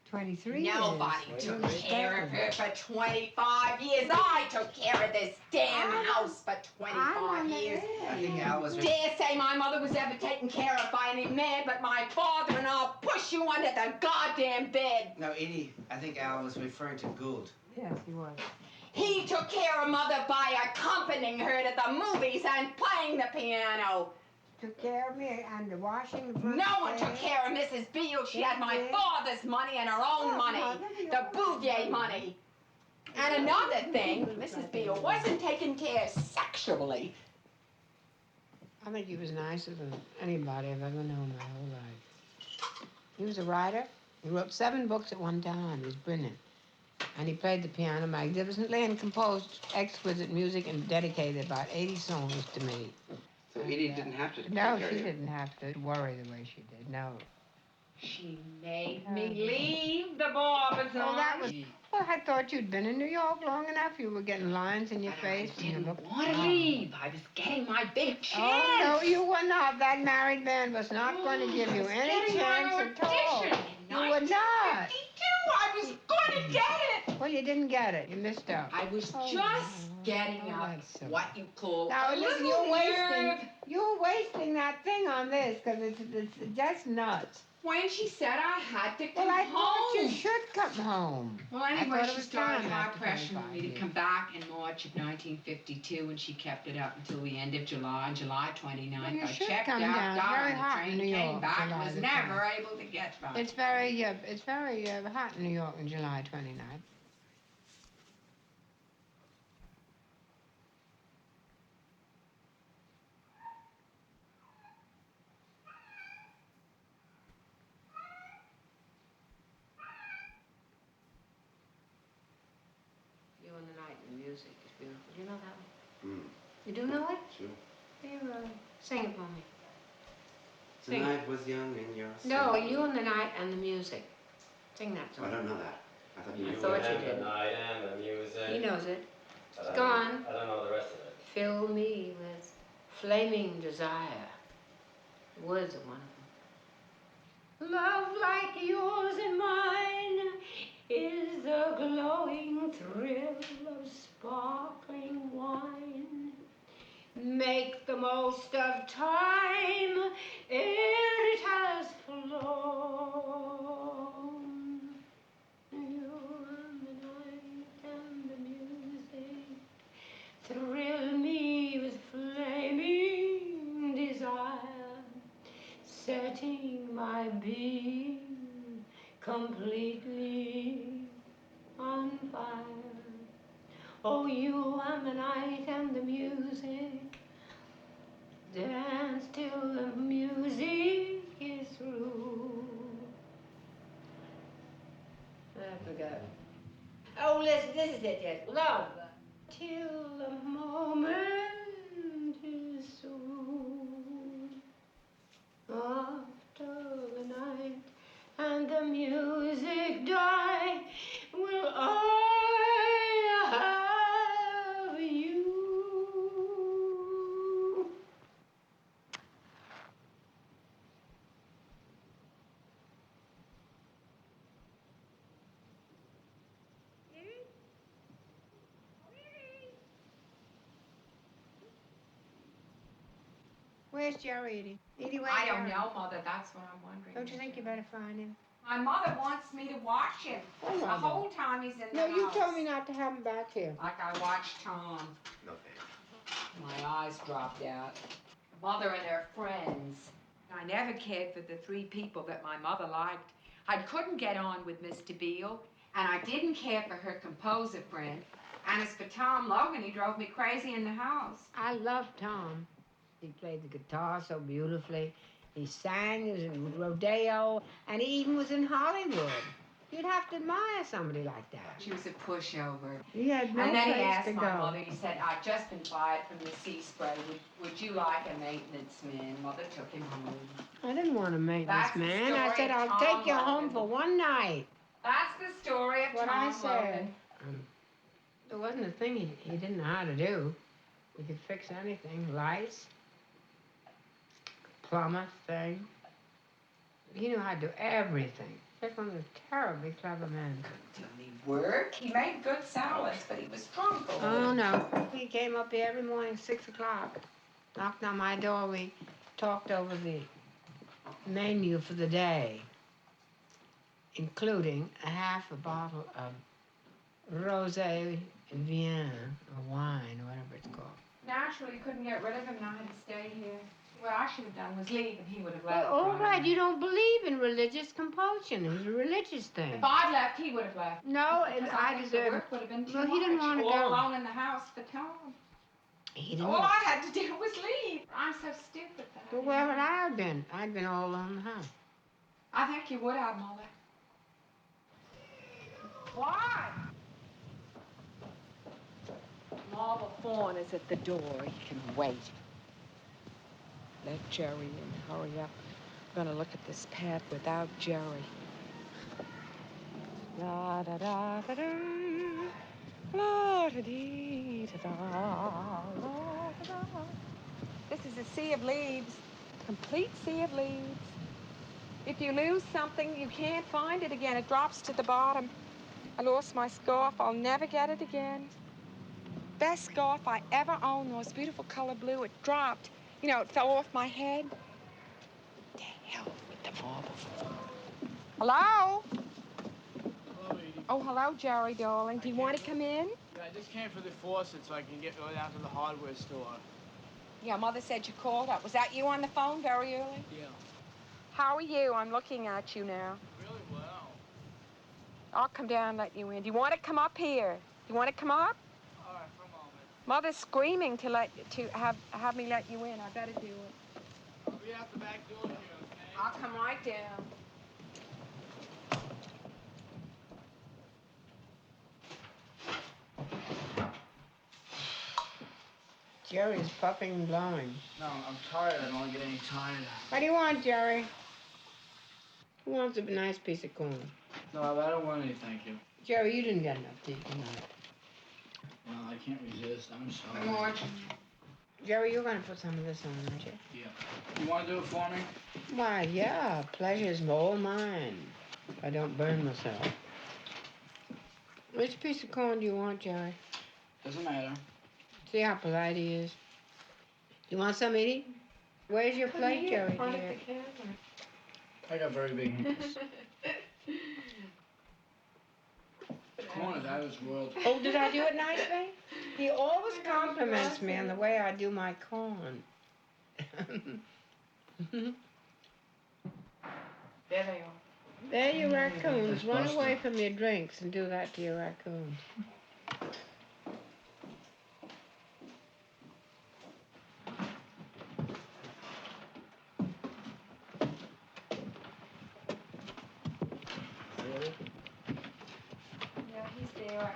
23 Nobody years. took care of her for 25 years. I took care of this damn house for 25 years. I think Al was... Dare say my mother was ever taken care of by any man but my father, and I'll push you under the goddamn bed. No, Edie, I think Al was referring to Gould. Yes, he was. He took care of Mother by accompanying her to the movies and playing the piano. Took care of me and the washing the front No one stairs. took care of Mrs. Beale. She had my Yes. father's money and her own Oh, money, Mother, you the always Bouvier did. money. And another thing, Mrs. Beale wasn't taken care of sexually. I think he was nicer than anybody I've ever known my whole life. He was a writer. He wrote 7 books at one time. He was brilliant. And he played the piano magnificently and composed exquisite music and dedicated about 80 songs to me. So Edie didn't have to No, take care she of you. didn't have to worry the way she did, no. She made me leave the Barbizon. Oh, that was... Well, I thought you'd been in New York long enough. You were getting lines in your face. I and you didn't looked... want to leave. I was getting my big chance. Oh, no, you were not. That married man was not going to give you I was any getting chance my at all. audition in You were not. 1952. I was going to get it. Well, you didn't get it. You missed out. I was Oh, just getting oh, up that's so what you call Now, a listen, little you're nerve. wasting wasting that thing on this because it's just nuts. When she said I had to come Well, I home. thought you should come home. Well, I anyway, thought it she was started time high after pressuring 25 me to years. come back in March of 1952, and she kept it up until the end of July. On July 29th, Well, you I should checked come out, down. got It's very on the hot train, in New came York, back, and July was the never 10th. able to get back. It's very hot in New York on July 29th. You and the Night and the Music is beautiful. Do you know that one? You do know it? Sure. Here, sing it for me. The Sing. night was young and yours. No, You and the Night and the Music. Sing that I song. don't know that. I thought you I knew. thought you and did. the night and the music. He knows it. I It's don't- gone. I don't know the rest of it. Fill me with flaming desire. The words are one of them. Love like yours and mine is the glowing thrill of sparkling wine. Make the most of time, it has flown. You and the night and the music thrill me with flaming desire, setting my being completely on fire. Oh, you and the night and the music, dance till the music is through. I forgot. Oh, listen, this is it, yes. Love. Till the moment is through. After the night and the music die, will I have you? Where's Jerry, Edie? Edie, where's I don't Jerry? know, Mother. That's what I'm wondering. Don't you think you better find him? My mother wants me to watch him. Oh, The Mother. whole time he's in the No, house. you told me not to have him back here. Like I watched Tom. No thanks. My eyes dropped out. Mother and her friends. I never cared for the three people that my mother liked. I couldn't get on with Mr. Beale, and I didn't care for her composer friend. And as for Tom Logan, he drove me crazy in the house. I love Tom. He played the guitar so beautifully. He sang, he was in Rodeo, and he even was in Hollywood. You'd have to admire somebody like that. She was a pushover. He had no And then he place asked to my go. mother, he said, I've just been fired from the Sea Spray. Would you like a maintenance man? Mother took him home. I didn't want to make That's this the man. I story said, of I'll Tom take you home Logan. for one night. That's the story of What Tom I said. Logan. There wasn't a thing he didn't know how to do. He could fix anything. Lights, plumber thing. He knew how to do everything. He's one of the terribly clever men. Did he work? He made good salads, but he was drunk all Oh, no. He came up here every morning, 6 o'clock, knocked on my door. We talked over the menu for the day, including a half a bottle of rosé vin, or wine, or whatever it's called. Naturally, couldn't get rid of him, and I had to stay here. What I should have done was leave, and he would have Well, left. all right right, away. you don't believe in religious compulsion. It was a religious thing. If I'd left, he would have left. No, Because I think the deserve. work would have been too Well, he didn't much. wanna All go. alone in the house for Tom. He didn't. All I had to do was leave. I'm so stupid that I Well, didn't. where would I have been? I'd been all alone in the house. I think you would have, Mother. Why? Marble Fawn is at the door. He can wait. Let Jerry in. Hurry up. I'm gonna look at this pad without Jerry. La da da da da. La da dee da da. La da da. This is a sea of leaves. Complete sea of leaves. If you lose something, you can't find it again. It drops to the bottom. I lost my scarf. I'll never get it again. Best scarf I ever owned was beautiful color blue. It dropped You know, it fell off my head. The hell with the marble. Hello? Hello, Edie. Oh, hello, Jerry, darling. Do you want to come in? Yeah, I just came for the faucet so I can go down to the hardware store. Yeah, Mother said you called up. Was that you on the phone very early? Yeah. How are you? I'm looking at you now. Really well. I'll come down and let you in. Do you want to come up here? Do you want to come up? All right, for a moment. Mother's screaming to have me let you in. I better do it. I'll be out the back door here, okay? I'll come right down. Jerry's puffing and blowing. No, I'm tired. I don't want to get any tired. What do you want, Jerry? Who wants a nice piece of corn? No, I don't want any, thank you. Jerry, you didn't get enough to eat tonight. Well, I can't resist. I'm sorry. Come on. Jerry, you're gonna put some of this on, aren't you? Yeah. You want to do it for me? Why, yeah. Pleasure's all mine. If I don't burn myself. Which piece of corn do you want, Jerry? Doesn't matter. See how polite he is. You want some, Edie? Where's your plate, Jerry, dear? I got very big hands. Corn is out of this world. Oh, did I do it nicely? He always compliments me on the way I do my corn. There they are. There, you raccoons. Run away from your drinks and do that to your raccoons. Yeah, he's there.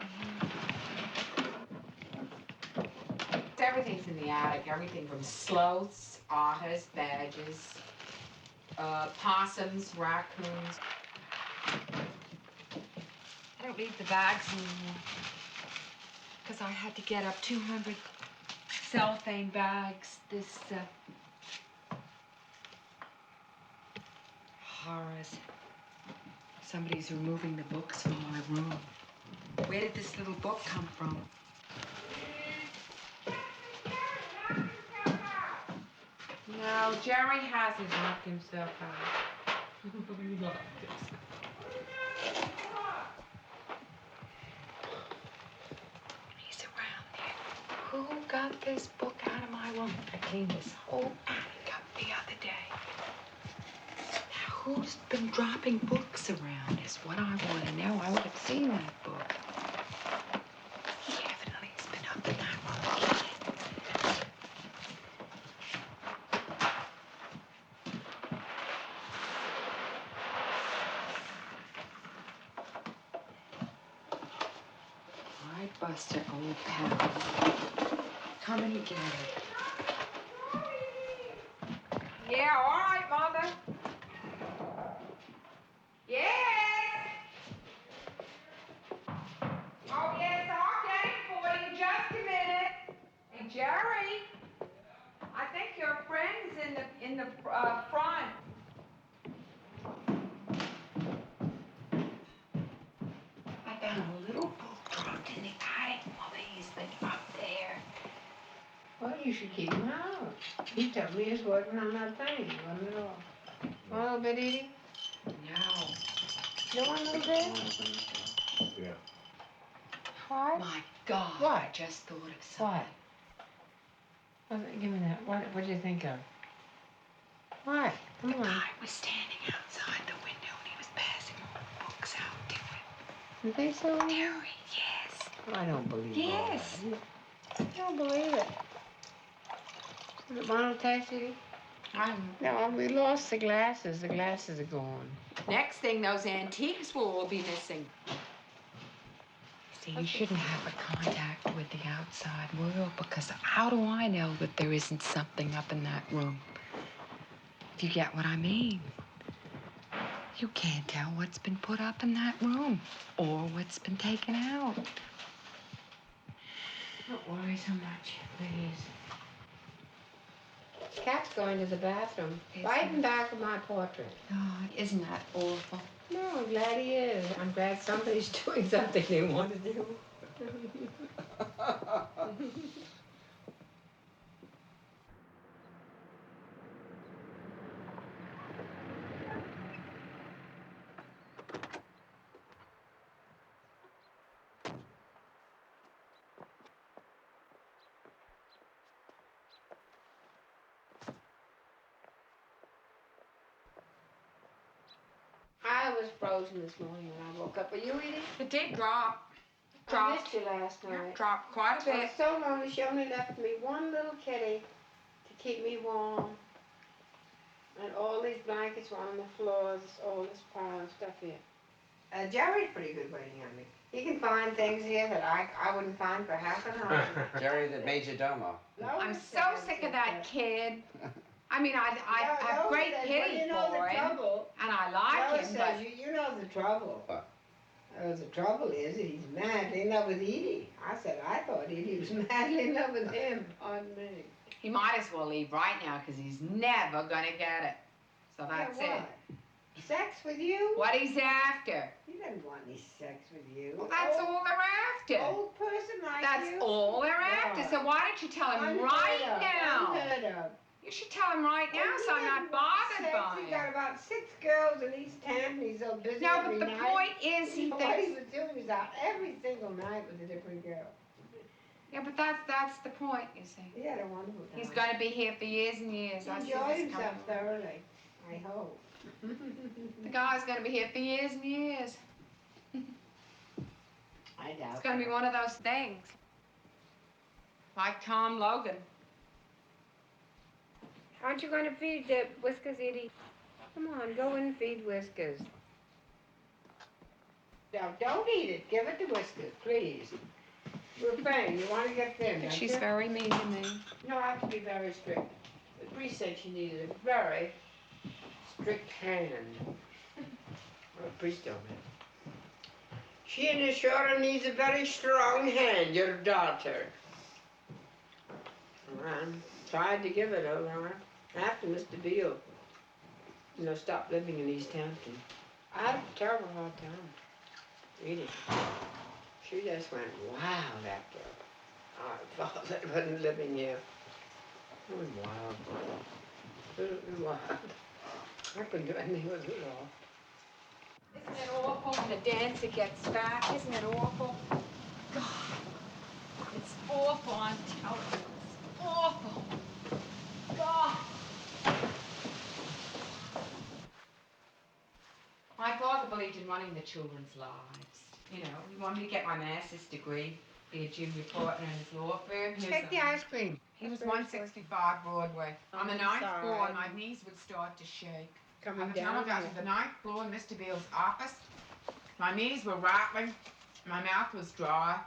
Everything's in the attic. Everything from sloths, otters, badgers, possums, raccoons. I don't leave the bags anymore because I had to get up 200 cellophane bags. This horrors. Somebody's removing the books from my room. Where did this little book come from? No, Jerry hasn't knocked himself out. He's around there. Who got this book out of my room? I cleaned this whole attic up the other day. Now, who's been dropping books around is what I want to know. I would have seen that book. He evidently has been up in that room again. Buster, old pal. Come and get it. Yeah, all right, Mother. Yes. Oh, yes, I'll get it for you. Just a minute. Hey, Jerry. I think your friend's in the front. I found a little book dropped in the attic. Mother, he's been up there. Well, you should keep him out. He told me he's working on that thing. Wasn't it all? Want a little bit, Edie? No. You want a little bit? Yeah. What? My God. What? I just thought of something. What? Give me that. What did you think of? What? Come The on. guy was standing outside the window and he was passing all the books out to him. You think so? Terry, yes. I don't believe it. Yes. I don't believe it. Is it one taste, Edie? No, we lost the glasses. The glasses are gone. Next thing, those antiques will all be missing. See, you shouldn't have a contact with the outside world because how do I know that there isn't something up in that room? If you get what I mean. You can't tell what's been put up in that room or what's been taken out. Don't worry so much, please. Cat's going to the bathroom. Right in back of my portrait. Oh, isn't that awful? No, I'm glad he is. I'm glad somebody's doing something they want to do. explosion this morning when I woke up. Are you, Edie? It did drop. I Dropped. missed you last night. Dropped quite a I bit. was so lonely. She only left me one little kitty to keep me warm. And all these blankets were on the floors, all this pile of stuff here. Jerry's pretty good waiting on me. He can find things here that I wouldn't find for half an hour. Jerry the Major Domo. I'm so sick of that kid. I mean, I have great pity you know for the him, trouble. and I like Lois him, says, but you know the trouble. What? The trouble is he's madly in love with Edie. I said, I thought Edie was madly in love with him. Pardon me. he might as well leave right now because he's never gonna get it. So that's Yeah, it. what? Sex with you? What he's after. He doesn't want any sex with you. Well, that's all they're after. Old person like That's you? all they're after. God. So why don't you tell him Unheard right of, now? Unheard of. You should tell him right now Oh, so he I'm not doesn't want bothered sex. by He it. got about 6 girls in East Hampton. He's so busy No, every but the night. point is he What he thinks... was doing is out every single night with a different girl. Yeah, but that's the point, you see. He had a wonderful time. He's going to be here for years and years. He I see enjoyed this himself coming. thoroughly. I hope. The guy's going to be here for years and years. I doubt It's going to be one of those things. Like Tom Logan. Aren't you going to feed the Whiskers, Edie? Come on, go and feed Whiskers. Now, don't eat it. Give it to Whiskers, please. We're thin. You want to get thin, don't She's you? very mean to me. No, I have to be very strict. The priest said she needed a very strict hand. Well, the priest told me. She and Shora needs a very strong hand, your daughter. I tried to give it over after Mr. Beale, stopped living in East Hampton. I had a terrible hard time. Really. She just went wild after I thought they wasn't living here. It was wild. It was wild. I couldn't do anything with it all. Isn't it awful when the dancer gets fat? Isn't it awful? God, it's awful, I'm telling you. It's awful. God. My father believed in running the children's lives. You know, he wanted me to get my master's degree, be a junior partner in his law firm. Take the ice cream. He was 165 Broadway. On the I'm ninth sorry. floor, my knees would start to shake. By Coming the time I down. got to the ninth floor in Mr. Beale's office, my knees were rattling, my mouth was dry,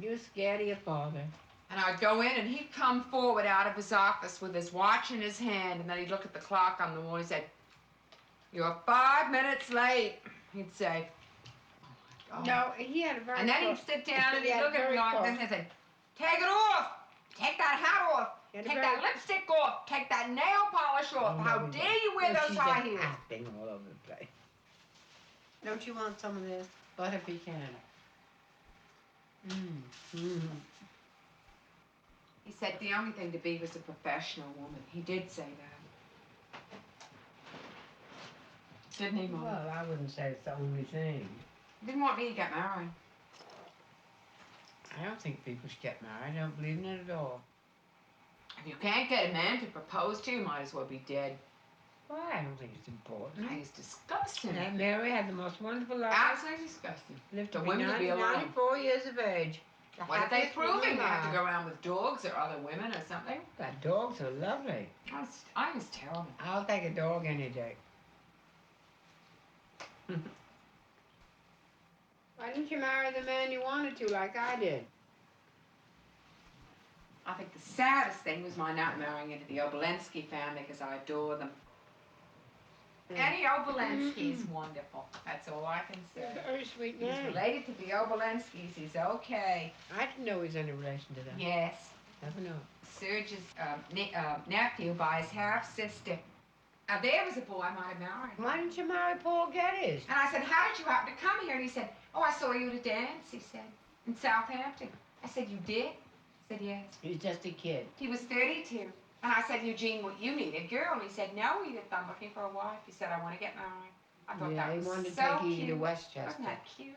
You scared of your father. and I'd go in and he'd come forward out of his office with his watch in his hand, and then he'd look at the clock on the wall and he said, "You're 5 minutes late," he'd say. Oh my God. No, he had a very And then close- he'd sit down and He he'd had look at very me like close. this and say, "Take it off! Take that hat off! He had a Take very- that lipstick off! Take that nail polish off! How no, dare you wear no, those she's high just heels?" acting all over the place. Don't you want some of this? Butterpecan. He said the only thing to be was a professional woman. He did say that. Didn't he, Mom? Well, I wouldn't say it's the only thing. He didn't want me to get married. I don't think people should get married. I don't believe in it at all. If you can't get a man to propose to, you might as well be dead. Why? I don't think it's important. It's disgusting. Aunt Mary had the most wonderful life. Absolutely disgusting. Lived The to be women to be alone. 94 years of age. The What are they happiest woman proving? They have to alive. go around with dogs or other women or something? That dogs are lovely. I was terrible. I'll take a dog any day. Why didn't you marry the man you wanted to like I did? I think the saddest thing was my not marrying into the Obolensky family because I adore them. Eddie Obolensky is wonderful. That's all I can say. Very sweet He's name. related to the Obolenskys. He's okay. I didn't know he was any relation to them. Yes. Never know. Serge's nephew by his half-sister. Now, there was a boy I might have married. Why didn't you marry Paul Geddes? And I said, "How did you happen to come here?" And he said, "Oh, I saw you at a dance," he said, "in Southampton." I said, "You did?" He said, "Yes." He's just a kid. He was 32. And I said, "Eugene, well, you need a girl." And he said, "No, Edith, I'm looking for a wife." He said, "I want to get married." I thought Yeah, that he was wanted to so take Edie cute. to Westchester. Wasn't that cute?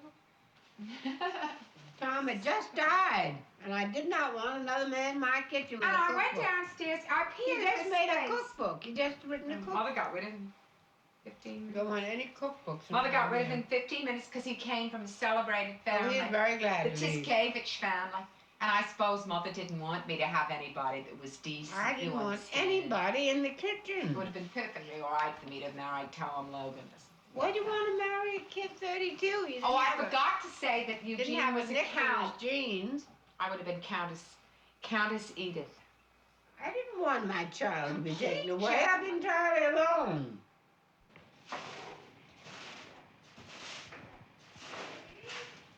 Tom had just died, and I did not want another man in my kitchen with And a I went cookbook. downstairs. I He peed just in made a his face. cookbook. He just written a And cookbook. Mother got rid of him. 15 minutes. Go on any cookbooks. Mother got rid of him in 15 minutes because he came from a celebrated Oh, family. he's very glad The to leave. Tiskevich family. And I suppose Mother didn't want me to have anybody that was decent. I didn't you want understand. anybody in the kitchen. It would have been perfectly all right for me to have married Tom Logan. Why do you want to marry a kid 32? You didn't Oh, I have forgot to say that didn't Eugene have was a a nickel in count. his jeans. I would have been Countess Edith. I didn't want my child to be taken away. I've been entirely alone.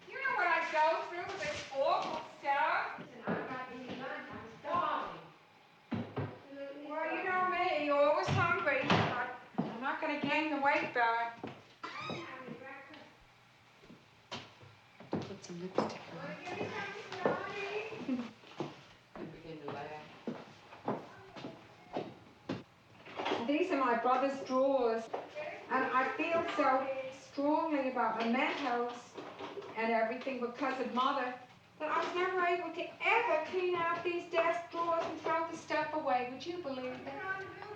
You know what I go through with this awful stuff? I'm not eating lunch. I'm starving. Well, you know me. You're always hungry. I'm not going to gain the weight back. Put some lipstick on. And begin to laugh. These are my brother's drawers. And I feel so strongly about mementos and everything because of Mother that I was never able to ever clean out these desk drawers and throw the stuff away. Would you believe it?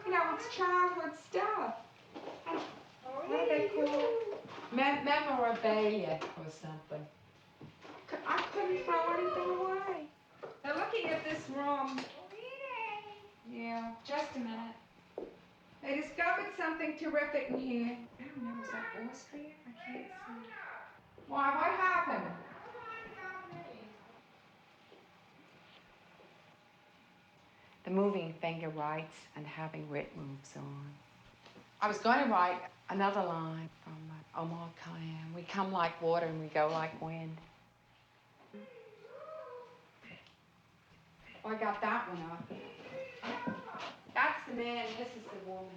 You know, it's childhood stuff. And what are they called? Memorabilia or something. I couldn't throw anything away. Now looking at this room. Yeah, just a minute. They discovered something terrific in here. I don't know, is that Austria? I can't see. Why, what happened? The moving finger writes and having writ moves on. I was going to write another line from Omar Khayyam. We come like water and we go like wind. Oh, I got that one up. That's the man, this is the woman.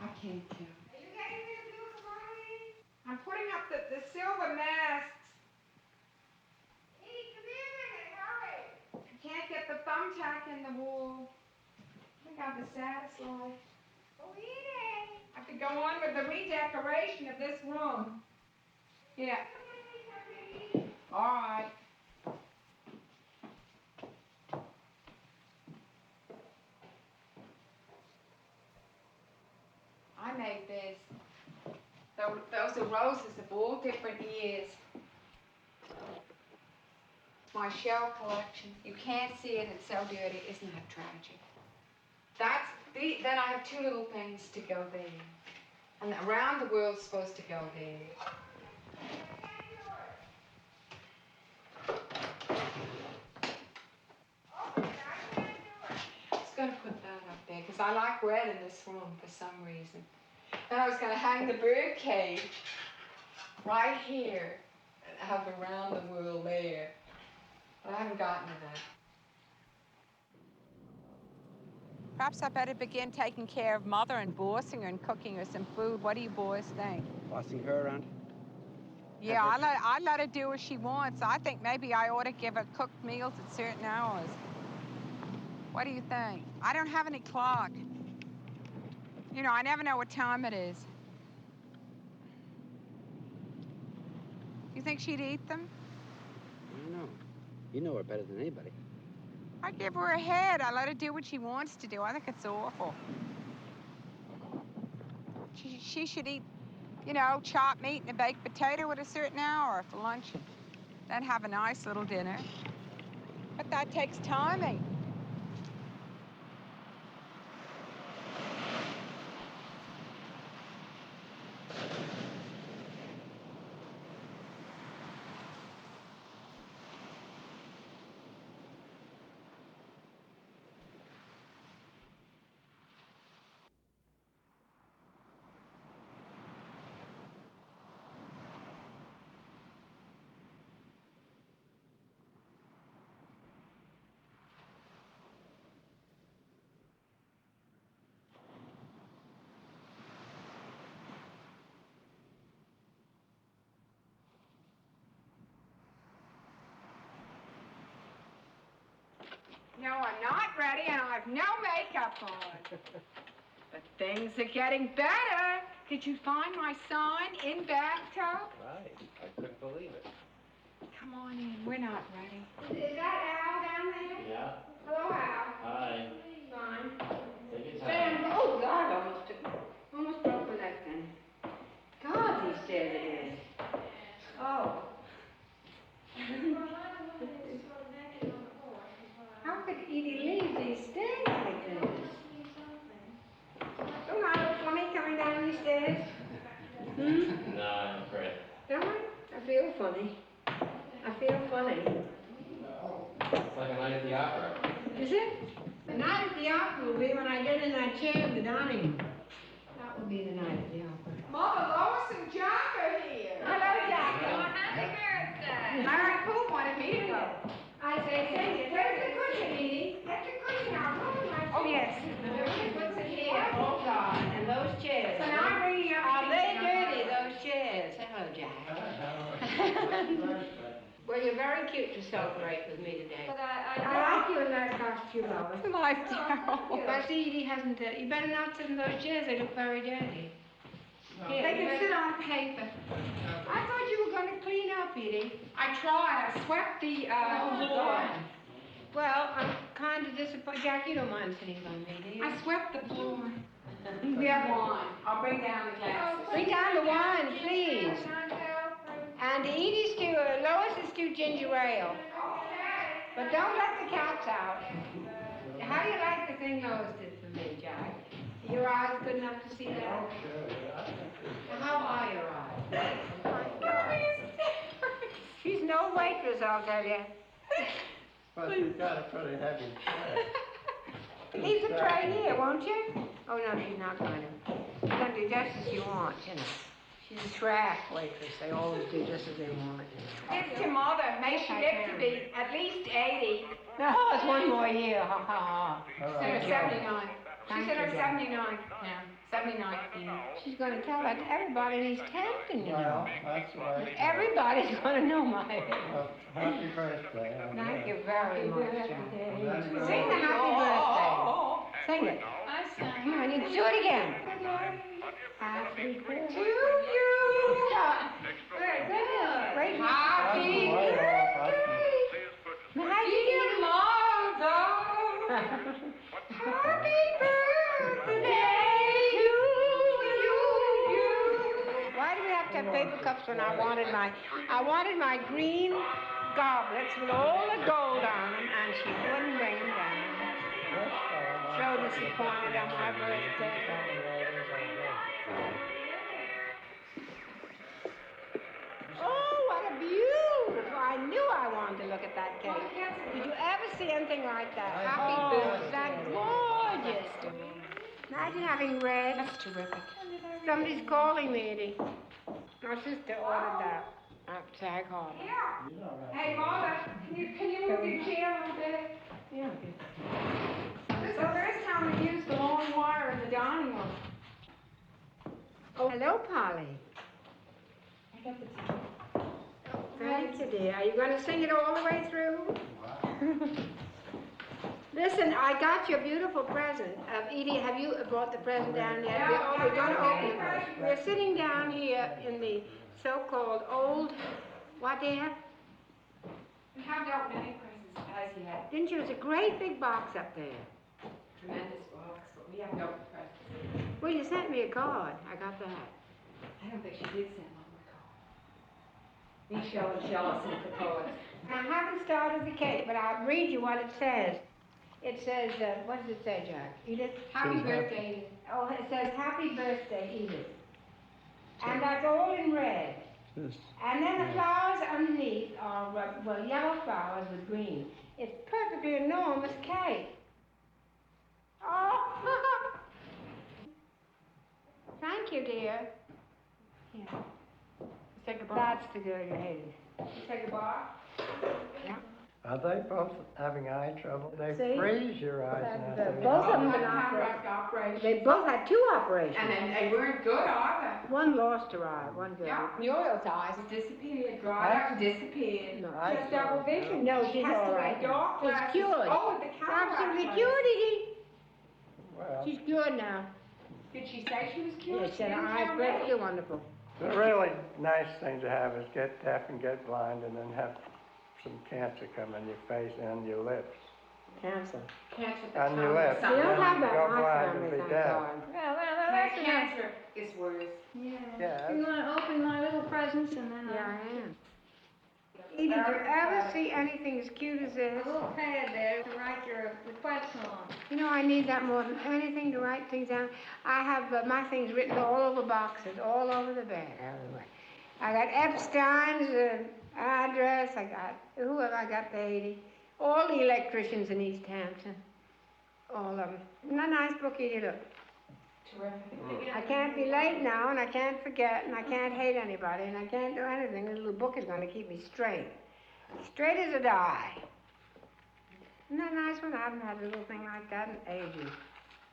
I can't tell. Are you getting me the blue money? I'm putting up the silver masks. Edie, come here a minute, hurry. I can't get the thumbtack in the wall. I got the saddest life. Oh, Edie. I have to go on with the redecoration of this room. Yeah. All right. I made this. Those are roses of all different years. My shell collection. You can't see it, it's so dirty. Isn't that tragic? Then I have two little things to go there. And around the world's supposed to go there. I was going to put that up there because I like red in this room for some reason. Then I was going to hang the bird cage right here and have around the world there. But I haven't gotten to that. Perhaps I better begin taking care of Mother and bossing her and cooking her some food. What do you boys think? Bossing her around? Yeah, I let her do what she wants. I think maybe I ought to give her cooked meals at certain hours. What do you think? I don't have any clock. You know, I never know what time it is. You think she'd eat them? I don't know. You know her better than anybody. I give her a head. I let her do what she wants to do. I think it's awful. She should eat, you know, chopped meat and a baked potato at a certain hour for luncheon. Then have a nice little dinner. But that takes timing. No, I'm not ready, and I have no makeup on. But things are getting better. Did you find my sign in bathtub? Right. I couldn't believe it. Come on in. We're not ready. Is that Al down there? Yeah. Hello, Al. Hi. Fine. Take your Sam, time. oh, God, I almost took Is it? The night at the opera will be when I get in that chair in the dining room. That will be the night at the opera. Mother, Lois and Jack are here. Hello, Jack. Happy birthday. Larry Poole wanted me to go. I say, where's the cushion, Edie? Get the cushion out. Oh, yes. What's it here? Oh, God, and those chairs. So now I'm bringing up. Are they dirty, those chairs? Hello, Jack. Well, you're very cute to celebrate with me today. But I like you in that costume, Lois. My dear. But see, Edie hasn't, you better not sit in those chairs, they look very dirty. They can sit on paper. I thought you were going to clean up, Edie. I tried. I swept the floor. Well, I'm kind of disappointed. Jack, you don't mind sitting by me, do you? I swept the floor. We have wine. I'll bring down the glasses. Bring down the wine, please. And Edie's do, Lois is do ginger ale. But don't let the cats out. How do you like the thing Lois did for me, Jack? Your eyes good enough to see that? How are your eyes? She's no waitress, I'll tell you. But you've got a pretty heavy tray. Leave the tray here, won't you? Oh, no, she's not going to. She's going to do just as you want, you know. She's a trash waitress. They always do just as they want. It's your mother. May she live to be at least 80. No, it's one more year. Ha, ha, ha. She's 79. She's in her 79 now. 79. She's going to tell that to everybody in East Hampton, you know. Well, that's right. Everybody's going to know my Well, happy birthday. Thank you very much, John. That's Sing right. the happy birthday. Sing it. I sang. Come on, you do it again. Happy birthday to you. Very good. Wait. Happy Right off, I Now, how you dear mother. Happy birthday to you. Why do we have to have paper cups when I wanted my green goblets with all the gold on them, and she wouldn't bring them down. So disappointed on my birthday. Oh, what a beautiful! I knew I wanted to look at that cake. Did you ever see anything like that? Happy birthday. That's gorgeous. Imagine having red. That's terrific. Somebody's calling me, Edie. My sister ordered that at Sag Harbor. Hey, Mother, can you move your chair a little bit? Yeah. This is the first time we used the long wire in the dining room. Oh, hello, Polly. Thank you, dear. Are you going to sing it all the way through? Listen, I got your beautiful present. Edie, have you brought the present down yet? Yeah, We're going to yeah, open yeah. it. We're sitting down here in the so-called old, what, dear? We haven't opened any presents as yet. Didn't you? There's a great big box up there. Tremendous box, but we haven't opened presents. Well, you sent me a card. I got that. I don't think she did send one card. Be jealous of the poet. I haven't started the cake, but I'll read you what it says. It says, what does it say, Jack? Edith? Happy birthday, Edith. Oh, it says, happy birthday, Edith. And that's all in red. And then the flowers underneath are, well, yellow flowers with green. It's perfectly enormous cake. Oh! Thank you, dear. Yeah. Say goodbye. That's the girl you hated. Say goodbye. Yeah. Are they both having eye trouble? They See? freeze your eyes now. Both of them Had been operated. cataract operation. They both had two operations. And then they weren't good either. One lost her eye, one good. Yeah, Muriel's eyes disappeared, dried up, disappeared. No. She has double vision. No, She she's has all to right wear dark now. She's glasses. cured. Oh, the cataract. Absolutely ones. cured, Edie. Well, She's cured now. Did she say she was cured? Yeah, she said her eyes perfectly wonderful. the really nice thing to have is get deaf and get blind and then have some cancer come in your face and your lips. Cancer. Cancer. On your lips. We don't have that Go in my blind family, and be thank deaf. God. Well, that's enough. Cancer is worse. Yeah. You want to open my little presents and then Yeah, I am. Edie, did you ever see anything as cute as this? a little pad there to write your requests on. You know, I need that more than anything to write things down. I have my things written all over boxes, all over the bed, everywhere. I got Epstein's address. I got, who have I got there, Edie? All the electricians in East Hampton. All of them. Isn't that a nice book, Edie? Look. Terrific. I can't be late now, and I can't forget, and I can't hate anybody, and I can't do anything. This little book is going to keep me straight. Straight as a die. Isn't that a nice one? I haven't had a little thing like that in ages.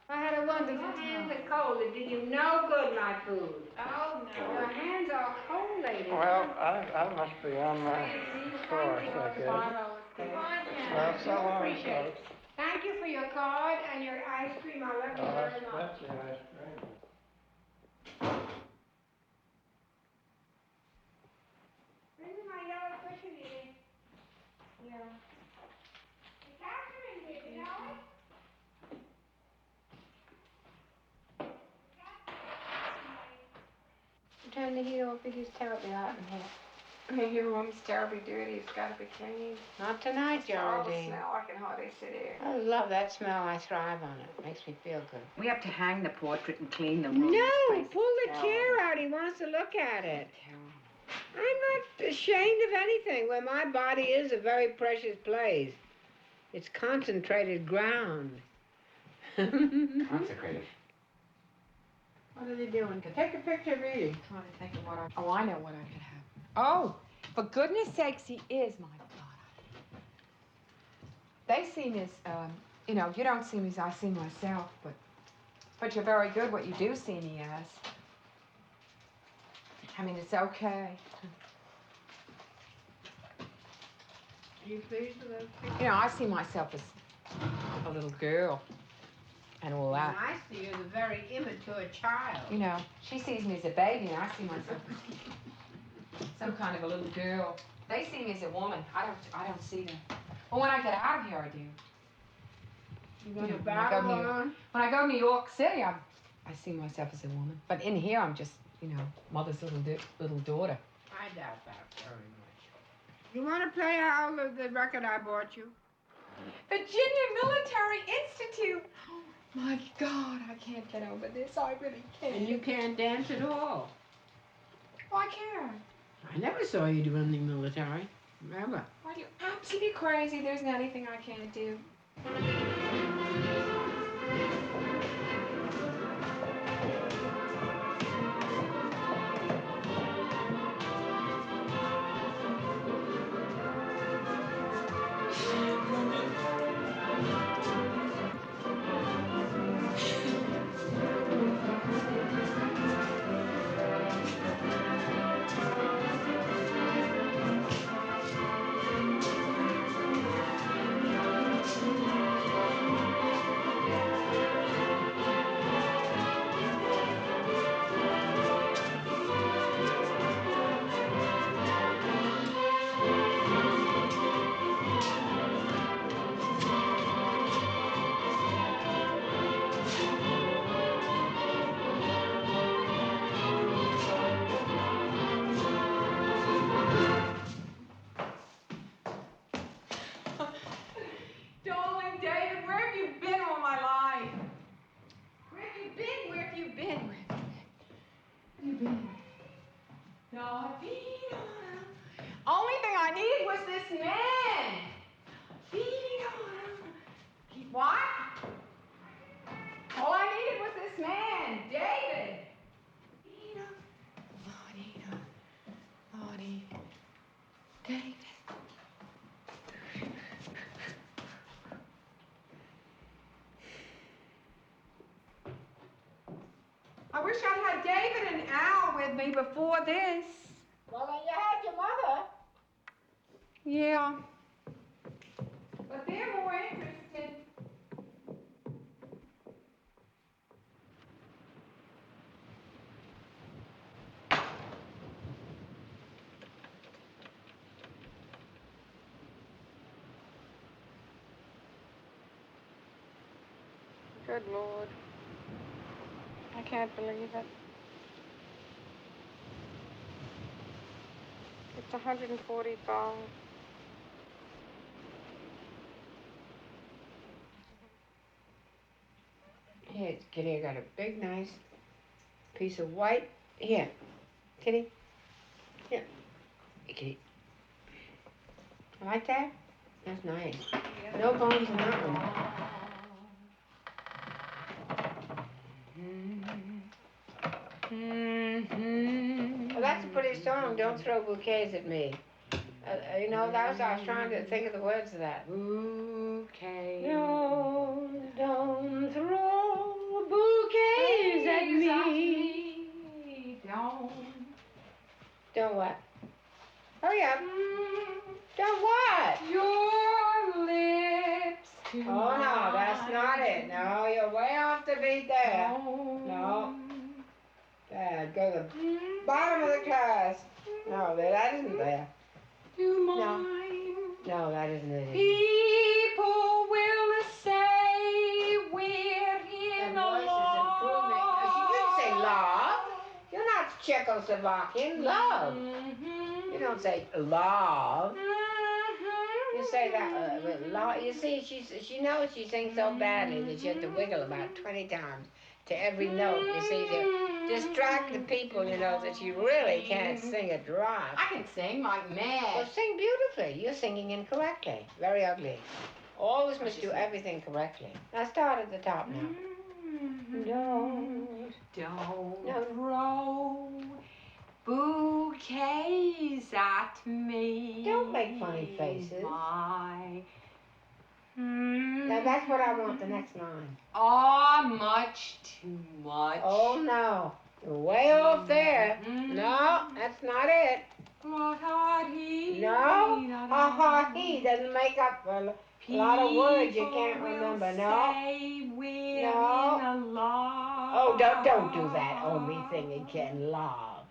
I had a wonder, your hands are cold. It did you no good, my food. Oh, no. Your hands are cold, lady. Well, I must be on my course, I guess. Well, so long, folks. Thank you for your card and your ice cream. I love you Oh, very much. that's the ice cream. Bring me my yellow cushion, Edie. Yeah. Hey, Catherine, did you know it? Turn the heat off, it is terribly hot in here. Your room's terribly dirty. It's got to be clean. Not tonight, Geraldine. Smell. I can hardly sit here. I love that smell. I thrive on it. Makes me feel good. We have to hang the portrait and clean the room. No, pull the chair out. He wants to look at it. I'm not ashamed of anything. Where my body is a very precious place. It's concentrated ground. Consecrated. What are they doing? Take a picture of Edie. I'm trying to think of what I... Oh, I know what I could have. Oh, for goodness sakes, he is, my God. They see me as, you know, you don't see me as I see myself, but you're very good what you do see me as. I mean, it's okay. Are you pleased with those pictures? You know, I see myself as a little girl and all that. I see you as a very immature child. You know, she sees me as a baby, and I see myself as some kind of a little girl. They see me as a woman. I don't see them. Well, when I get out of here, I do. You going You to know, when I go battle to on? When I go to New York City, I see myself as a woman. But in here, I'm just, you know, mother's little daughter. I doubt that very much. You want to play out the record I bought you? Virginia Military Institute. Oh my God, I can't get over this. I really can't. And you can't dance at all. Oh, I can. I never saw you do anything military. Never. Are you absolutely crazy? There's anything I can't do. Darling David, where have you been all my life? Where have you been? Where have you been? Where have you been? Only thing I needed was this man. What? All I needed was this man, David. Lordy, David. I wish I'd had David and Al with me before this. Well, then you had your mother. Yeah. But they're more interested. Good Lord. I can't believe it. It's 145. Here, Kitty, I got a big, nice piece of white. Here, Kitty. Here. Hey, Kitty. You like that? That's nice. No bones in that one. Well, that's a pretty song. Don't throw bouquets at me. You know, that was, I was trying to think of the words of that. Bouquet. No, don't throw bouquets at me. Don't what? Hurry up. Don't what? Your lips to Oh, no, that's not it. No, you're way off the beat there. No. Bad. Go to the bottom of the class. No, that isn't there. No. No, that isn't it. People will say we're in That a voice is improving. She didn't say love. You're not Czechoslovakian. Love. You don't say love. You say that with love. You see, she knows she sings so badly that she has to wiggle about 20 times to every note. You see, to distract the people, you know, that she really can't sing a drop. I can sing like mad. Well, sing beautifully. You're singing incorrectly. Very ugly. Always must do everything correctly. Now start at the top now. Don't throw bouquets at me. Don't make funny faces. My Now that's what I want the next line. are much too much. Oh no. You're way off there. No, that's not it. No. Ha ha he doesn't make up for a lot of words you can't remember. No. No. Oh, don't do that. Oh, me thing again. Love.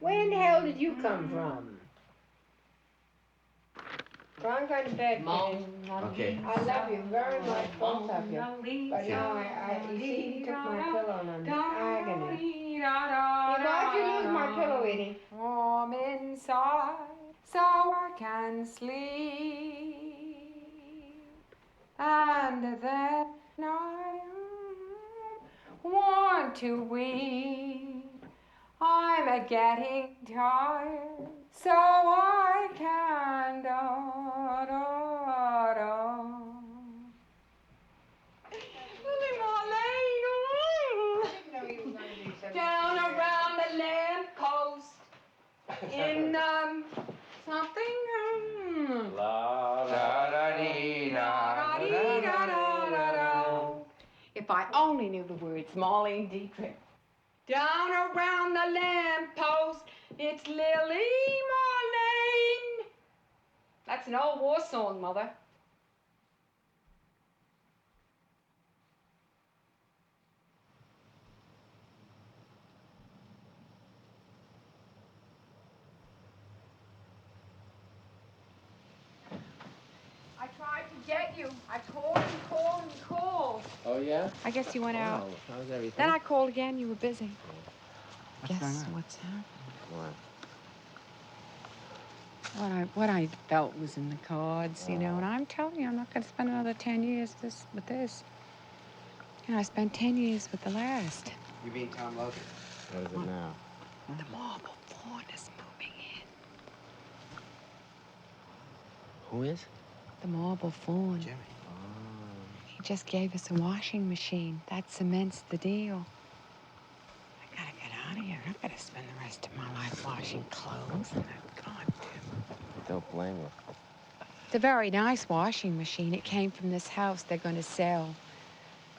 Where in the hell did you come from? So I'm going to bed, Kenny. Okay. I love you very much, both of you. But now you see, you took my pillow and I'm in agony. Why'd you lose my pillow, Edie? Warm inside, so I can sleep. And then I want to weep. I'm getting tired, so I can down around the lamppost in something. If I only knew the words, Marlene Dietrich. Down around the lamppost, it's Lily Marlene. That's an old war song, Mother. I tried to get you. I called and called and called. Oh, yeah? I guess you went out. Wow, how's everything? Then I called again. You were busy. What's going Guess on? what's happened? What? What I felt was in the cards, you know, and I'm telling you, I'm not going to spend another 10 years with this. You know, I spent 10 years with the last. You mean Tom Logan? What is it now? The marble fawn is moving in. Who is? The marble fawn. Jimmy. He just gave us a washing machine. That cements the deal. I gotta get out of here. I'm not gonna spend the rest of my life washing clothes. And I've got to. Don't blame her. It's a very nice washing machine. It came from this house they're gonna sell.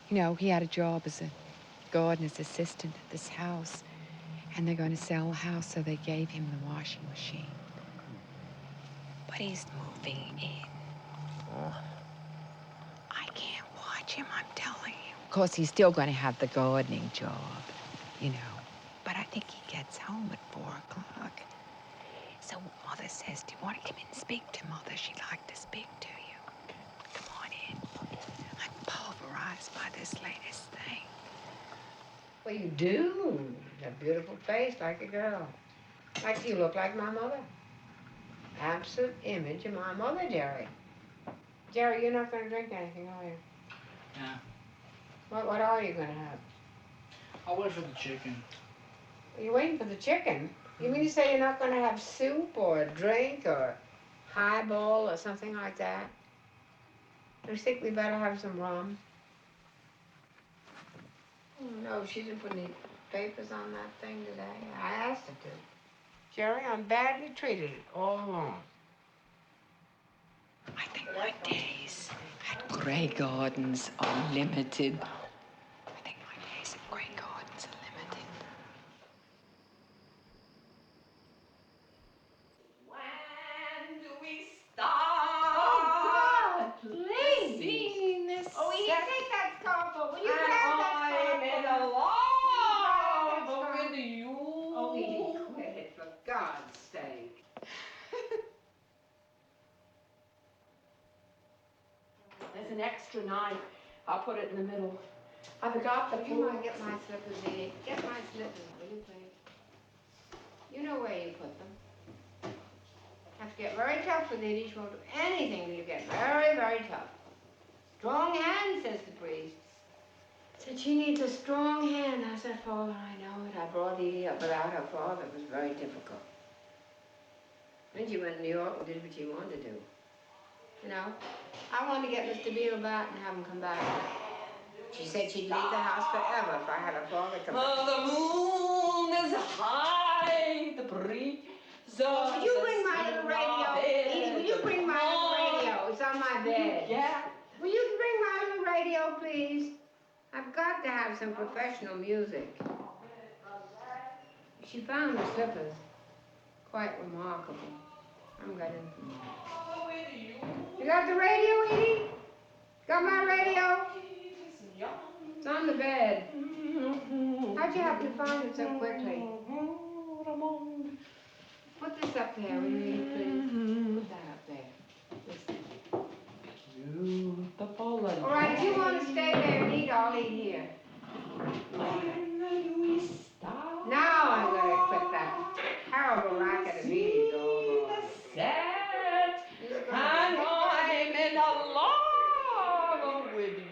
You know, he had a job as a gardener's assistant at this house. And they're going to sell the house, so they gave him the washing machine. But he's moving in. I can't watch him, I'm telling you. Of course, he's still going to have the gardening job, you know. But I think he gets home at 4 o'clock. So Mother says, do you want to come in and speak to Mother? She'd like to speak to you. Come on in. I'm pulverized by this latest thing. Well, you do. A beautiful face like a girl. Like you look like my mother. Absolute image of my mother, Jerry. Jerry, you're not going to drink anything, are you? Yeah. What are you going to have? I'll wait for the chicken. You're waiting for the chicken? You mean to say you're not going to have soup or a drink or highball or something like that? You think we better have some rum? Oh, no, she didn't put any papers on that thing today. I asked her to. Jerry, I'm badly treated all along. I think my days at Grey Gardens are limited. I think my days at Grey Gardens are limited. When do we start? Oh, God, please. Seeing this Oh, you set- take that scarf off. Will you And grab that I'm in scarf love off? with you. Oh, Edie, quit it, for God's sake. There's an extra knife. I'll put it in the middle. I forgot the Come on, get my slippers, Edie. Get my slippers, will you, please? You know where you put them. Have to get very tough with Edie. She won't do anything till you get very, very tough. Strong hand, says the priest. Said she needs a strong hand. I said, Father, I know it. I brought Edie up without her father. It was very difficult. Then she went to New York and did what she wanted to do. You know, I wanted to get Mr. Beale back and have him come back. She said she'd leave the house forever if I had a father come back. Oh, the moon is high, the breeze. Will you bring my little radio? Edie, will you bring my little radio? It's on my bed. Yeah. Will you bring my little radio, please? I've got to have some professional music. She found the slippers. Quite remarkable. I'm going to... You got the radio, Edie? Got my radio? It's on the bed. How'd you happen to find it so quickly? Put this up there, will you, please? Put that up there. This. Beautiful. All right, if you want to stay there and eat, I'll eat here. When do we start? Now I'm going to quit that terrible racket of Edie's all over. Set, and I'm in love with you.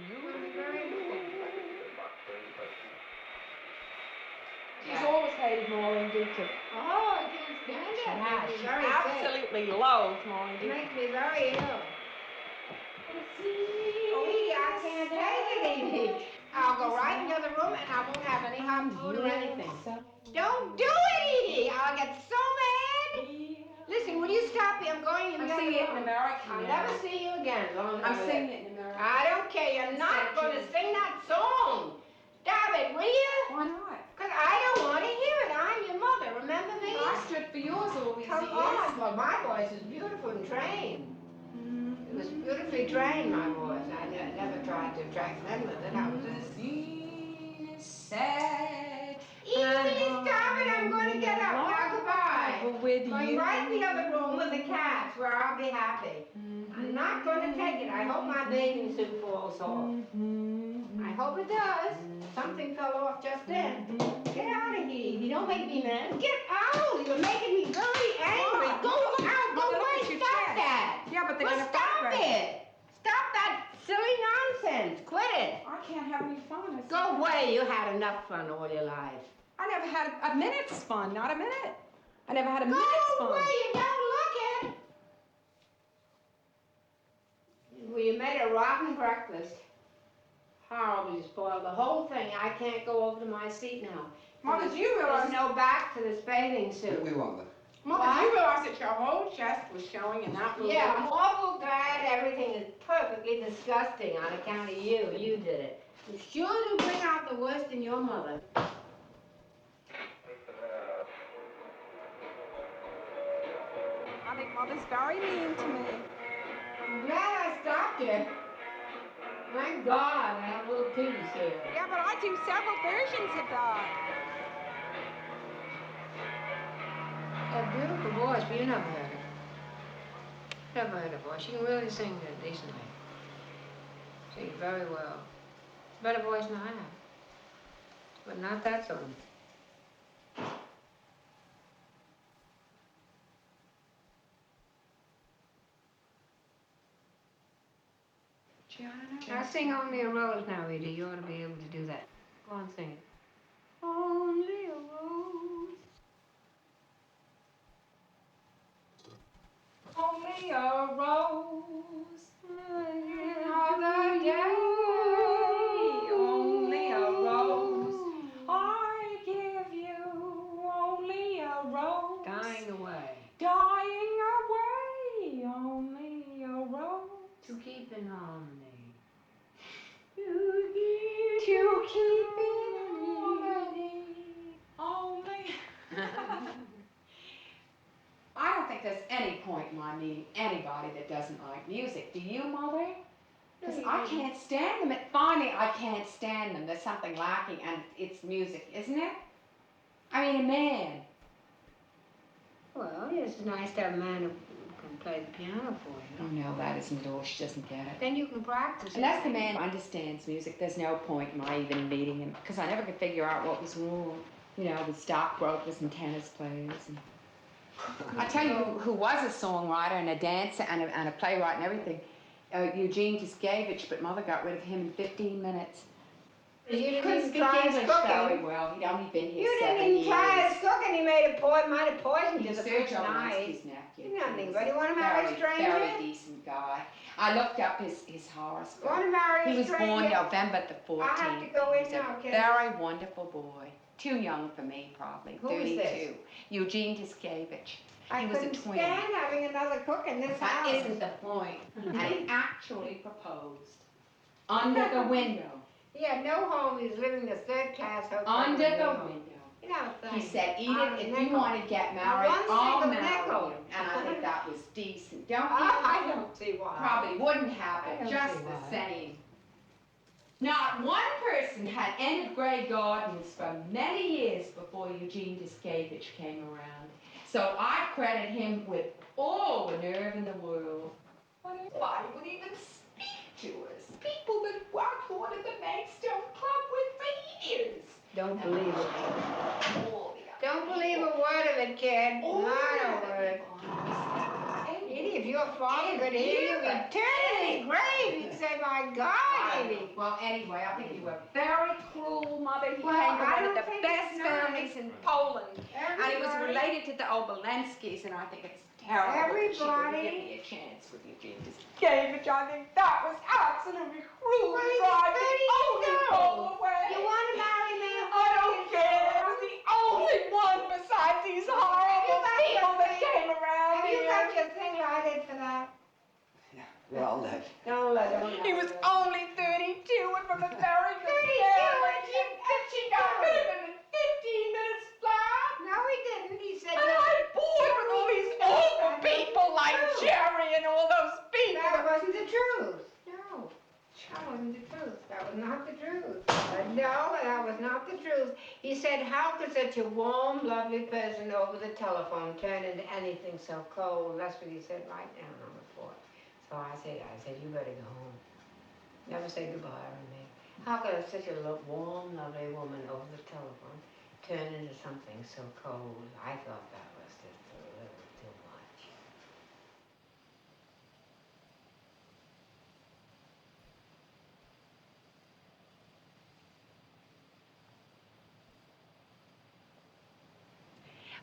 She's always hated Maureen Dietrich. Oh, I can't stand it. It makes me very sick. Absolutely loathes Maureen It Dietrich. makes me very ill. Oh, Edie, I can't take it, Edie. I'll go right in the other room and I won't have any hot food or anything. Don't do it, Edie. I'll get so mad. Listen, will you stop me? I'm going in the other room. I'm singing it in American I'll now. never see you again as long as I'm I live. singing it in American. I don't care. You're not going to sing that song. Stop it, will you? Why not? Because I don't want to hear it. I'm your mother. Remember me? I stood for yours all these Come years. on. Well, my voice is beautiful and trained. It was beautifully trained, my voice. I never tried to attract men with it. I was The scene is sad. Edie, stop it. I'm going to get up. Now, goodbye. With Going you. right in the other room with the cats where I'll be happy. I'm not going to take it. I hope my bathing suit falls off. I hope it does. Something fell off just then. Get out of here. You don't make me mad. Get out. You're making me very angry. Go out. Go away. Stop that. Yeah, but they're Well, gonna stop fight. it. Stop that silly nonsense. Quit it. I can't have any fun. Go away. You had enough fun all your life. I never had a minute's fun. Not a minute. I never had a Go minute's fun. away. You don't look it. Well, you made a rotten breakfast. Horribly spoiled the whole thing. I can't go over to my seat now. Mother, do you There's realize? no back to this bathing suit. We won't. Mother, What? do you realize that your whole chest was showing and that was? Yeah, I'm awful glad everything is perfectly disgusting on account of you. You did it. You sure do bring out the worst in your mother. I think Mother's very mean to me. I'm glad I stopped you. Thank God I have a little peace here. Yeah, but I do several versions of that. A beautiful voice, but you never heard her. Never heard her voice. She can really sing decently. Sings very well. Better voice than I have. But not that song. I sing Only a Rose now, Edie. You ought to be able to do that. Go on, sing it. Only a rose. Only a rose. I don't think there's any point in my meeting anybody that doesn't like music. Do you, Mother? Because I can't stand them. Finally, I can't stand them. There's something lacking, and it's music, isn't it? I mean, a man. Well, it's nice to have a man who can play the piano for you. Oh, no, that isn't it all. She doesn't get it. Then you can practice. Unless the man understands music, there's no point in my even meeting him, because I never could figure out what was wrong. You know, with stockbrokers and tennis players. And I tell you who was a songwriter and a dancer and a playwright and everything. Eugene Tiskevich, but Mother got rid of him in 15 minutes. You didn't Couldn't even speak try his English cooking. very well. He'd only been here You 7 didn't even years. try his cooking. He might have poisoned you He's the Serge first night. Olenski's nephew. You're not anybody. Want to marry a stranger? Very decent guy. I looked up his horoscope. Want to marry He a was stranger? born November the 14th. I have to go in He's now, a kid. very wonderful boy. Too young for me, probably. Who is 32. this? Eugene Tiskevich. I He was a couldn't twin. stand having another cook in this That house. isn't the point. And he actually proposed. Under the window. He had no home. He was living in a third-class hotel. Under the window. You know, He said, Edith, On a if you nickel. want to get Now, married, one I'll single marry nickel. you. And I think that was decent. Don't you? I don't see why. Probably wouldn't I happen, don't just see the why. same. Not one person had entered Grey Gardens for many years before Eugene Tiskevich came around. So I credit him with all the nerve in the world. Nobody would even speak to us. People that wanted the Maidstone Club with for years. Don't believe it. All the Don't believe a word of it, kid. All Not a the word. others. Edie, if your father could hear you, he'd turn in his grave. He'd say, my God, Edie. Well, anyway, I think you were very cruel, Mother. He Well, came from I one of don't the think best it's nice. families in Poland. And he was Everybody- related to the Obolenskis, and I think it's terrible that she wouldn't Everybody- give me a chance with Eugene Tiskevich. I think that was absolutely cruel. Well, he's Drive the 32. only Pole away. You want to marry me? I don't care. It was the only one besides these horrible people that came around Have you here. got your thing lighted for that? We all live. Don't let him. He was only 32 and from a very good 32, family. And she got rid of him in 15 minutes flat. No, he didn't. He said, And I'm bored with all these awful people like Jerry and all those people. that wasn't the truth. No, that wasn't the truth. That was not the truth. No, that was not the truth. He said, how could such a warm, lovely person over the telephone turn into anything so cold? That's what he said right down on the floor. So I said, you better go home. Never say goodbye to me. How could such a warm, lovely woman over the telephone turn into something so cold? I thought that was just a little too much.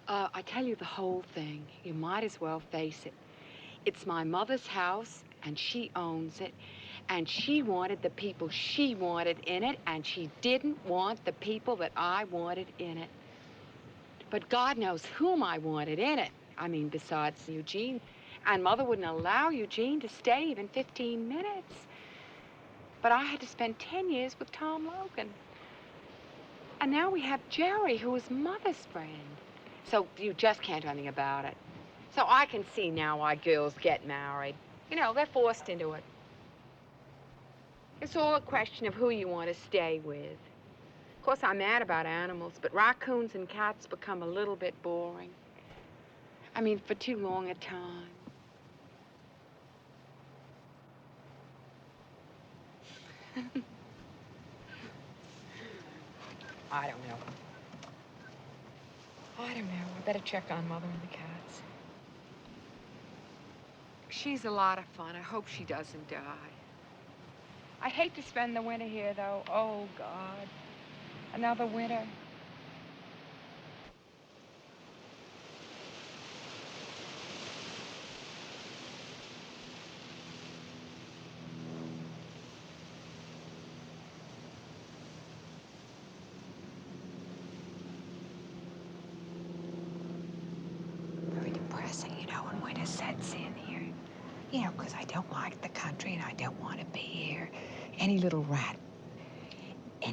I tell you the whole thing. You might as well face it. It's my mother's house, and she owns it. And she wanted the people she wanted in it, and she didn't want the people that I wanted in it. But God knows whom I wanted in it. I mean, besides Eugene. And Mother wouldn't allow Eugene to stay even 15 minutes. But I had to spend 10 years with Tom Logan. And now we have Jerry, who is Mother's friend. So you just can't do anything about it. So I can see now why girls get married. You know, they're forced into it. It's all a question of who you want to stay with. Of course, I'm mad about animals, but raccoons and cats become a little bit boring. I mean, for too long a time. I don't know. I don't know. I better check on Mother and the cats. She's a lot of fun. I hope she doesn't die. I hate to spend the winter here, though. Oh, God. Another winter. Very depressing, you know, when winter sets in here. You know, because I don't like the country and I don't want to be here. Any little rat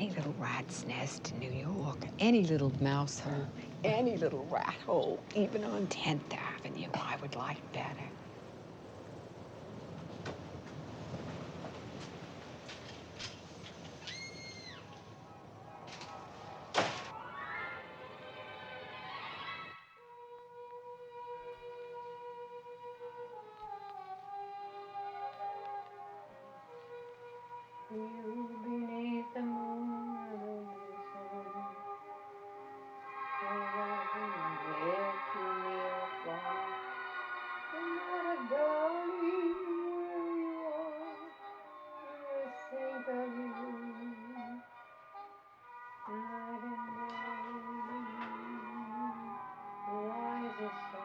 any little rat's nest in New York, any little mouse hole, any little rat hole, even on 10th Avenue, I would like better. You beneath the moon and the sun, near to me afar, and what a darling you are, I think of you night and day. Why is it so?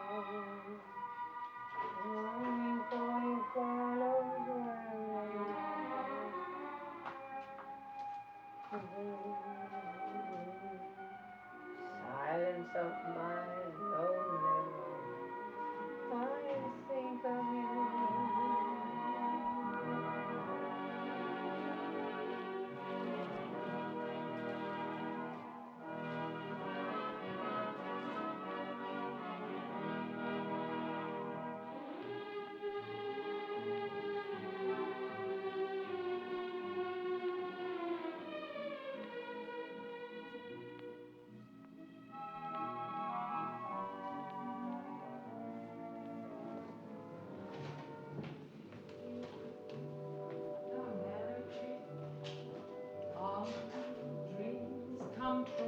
Longing for you follows wherever you silence of my lonely road, I think of you. All dreams come true.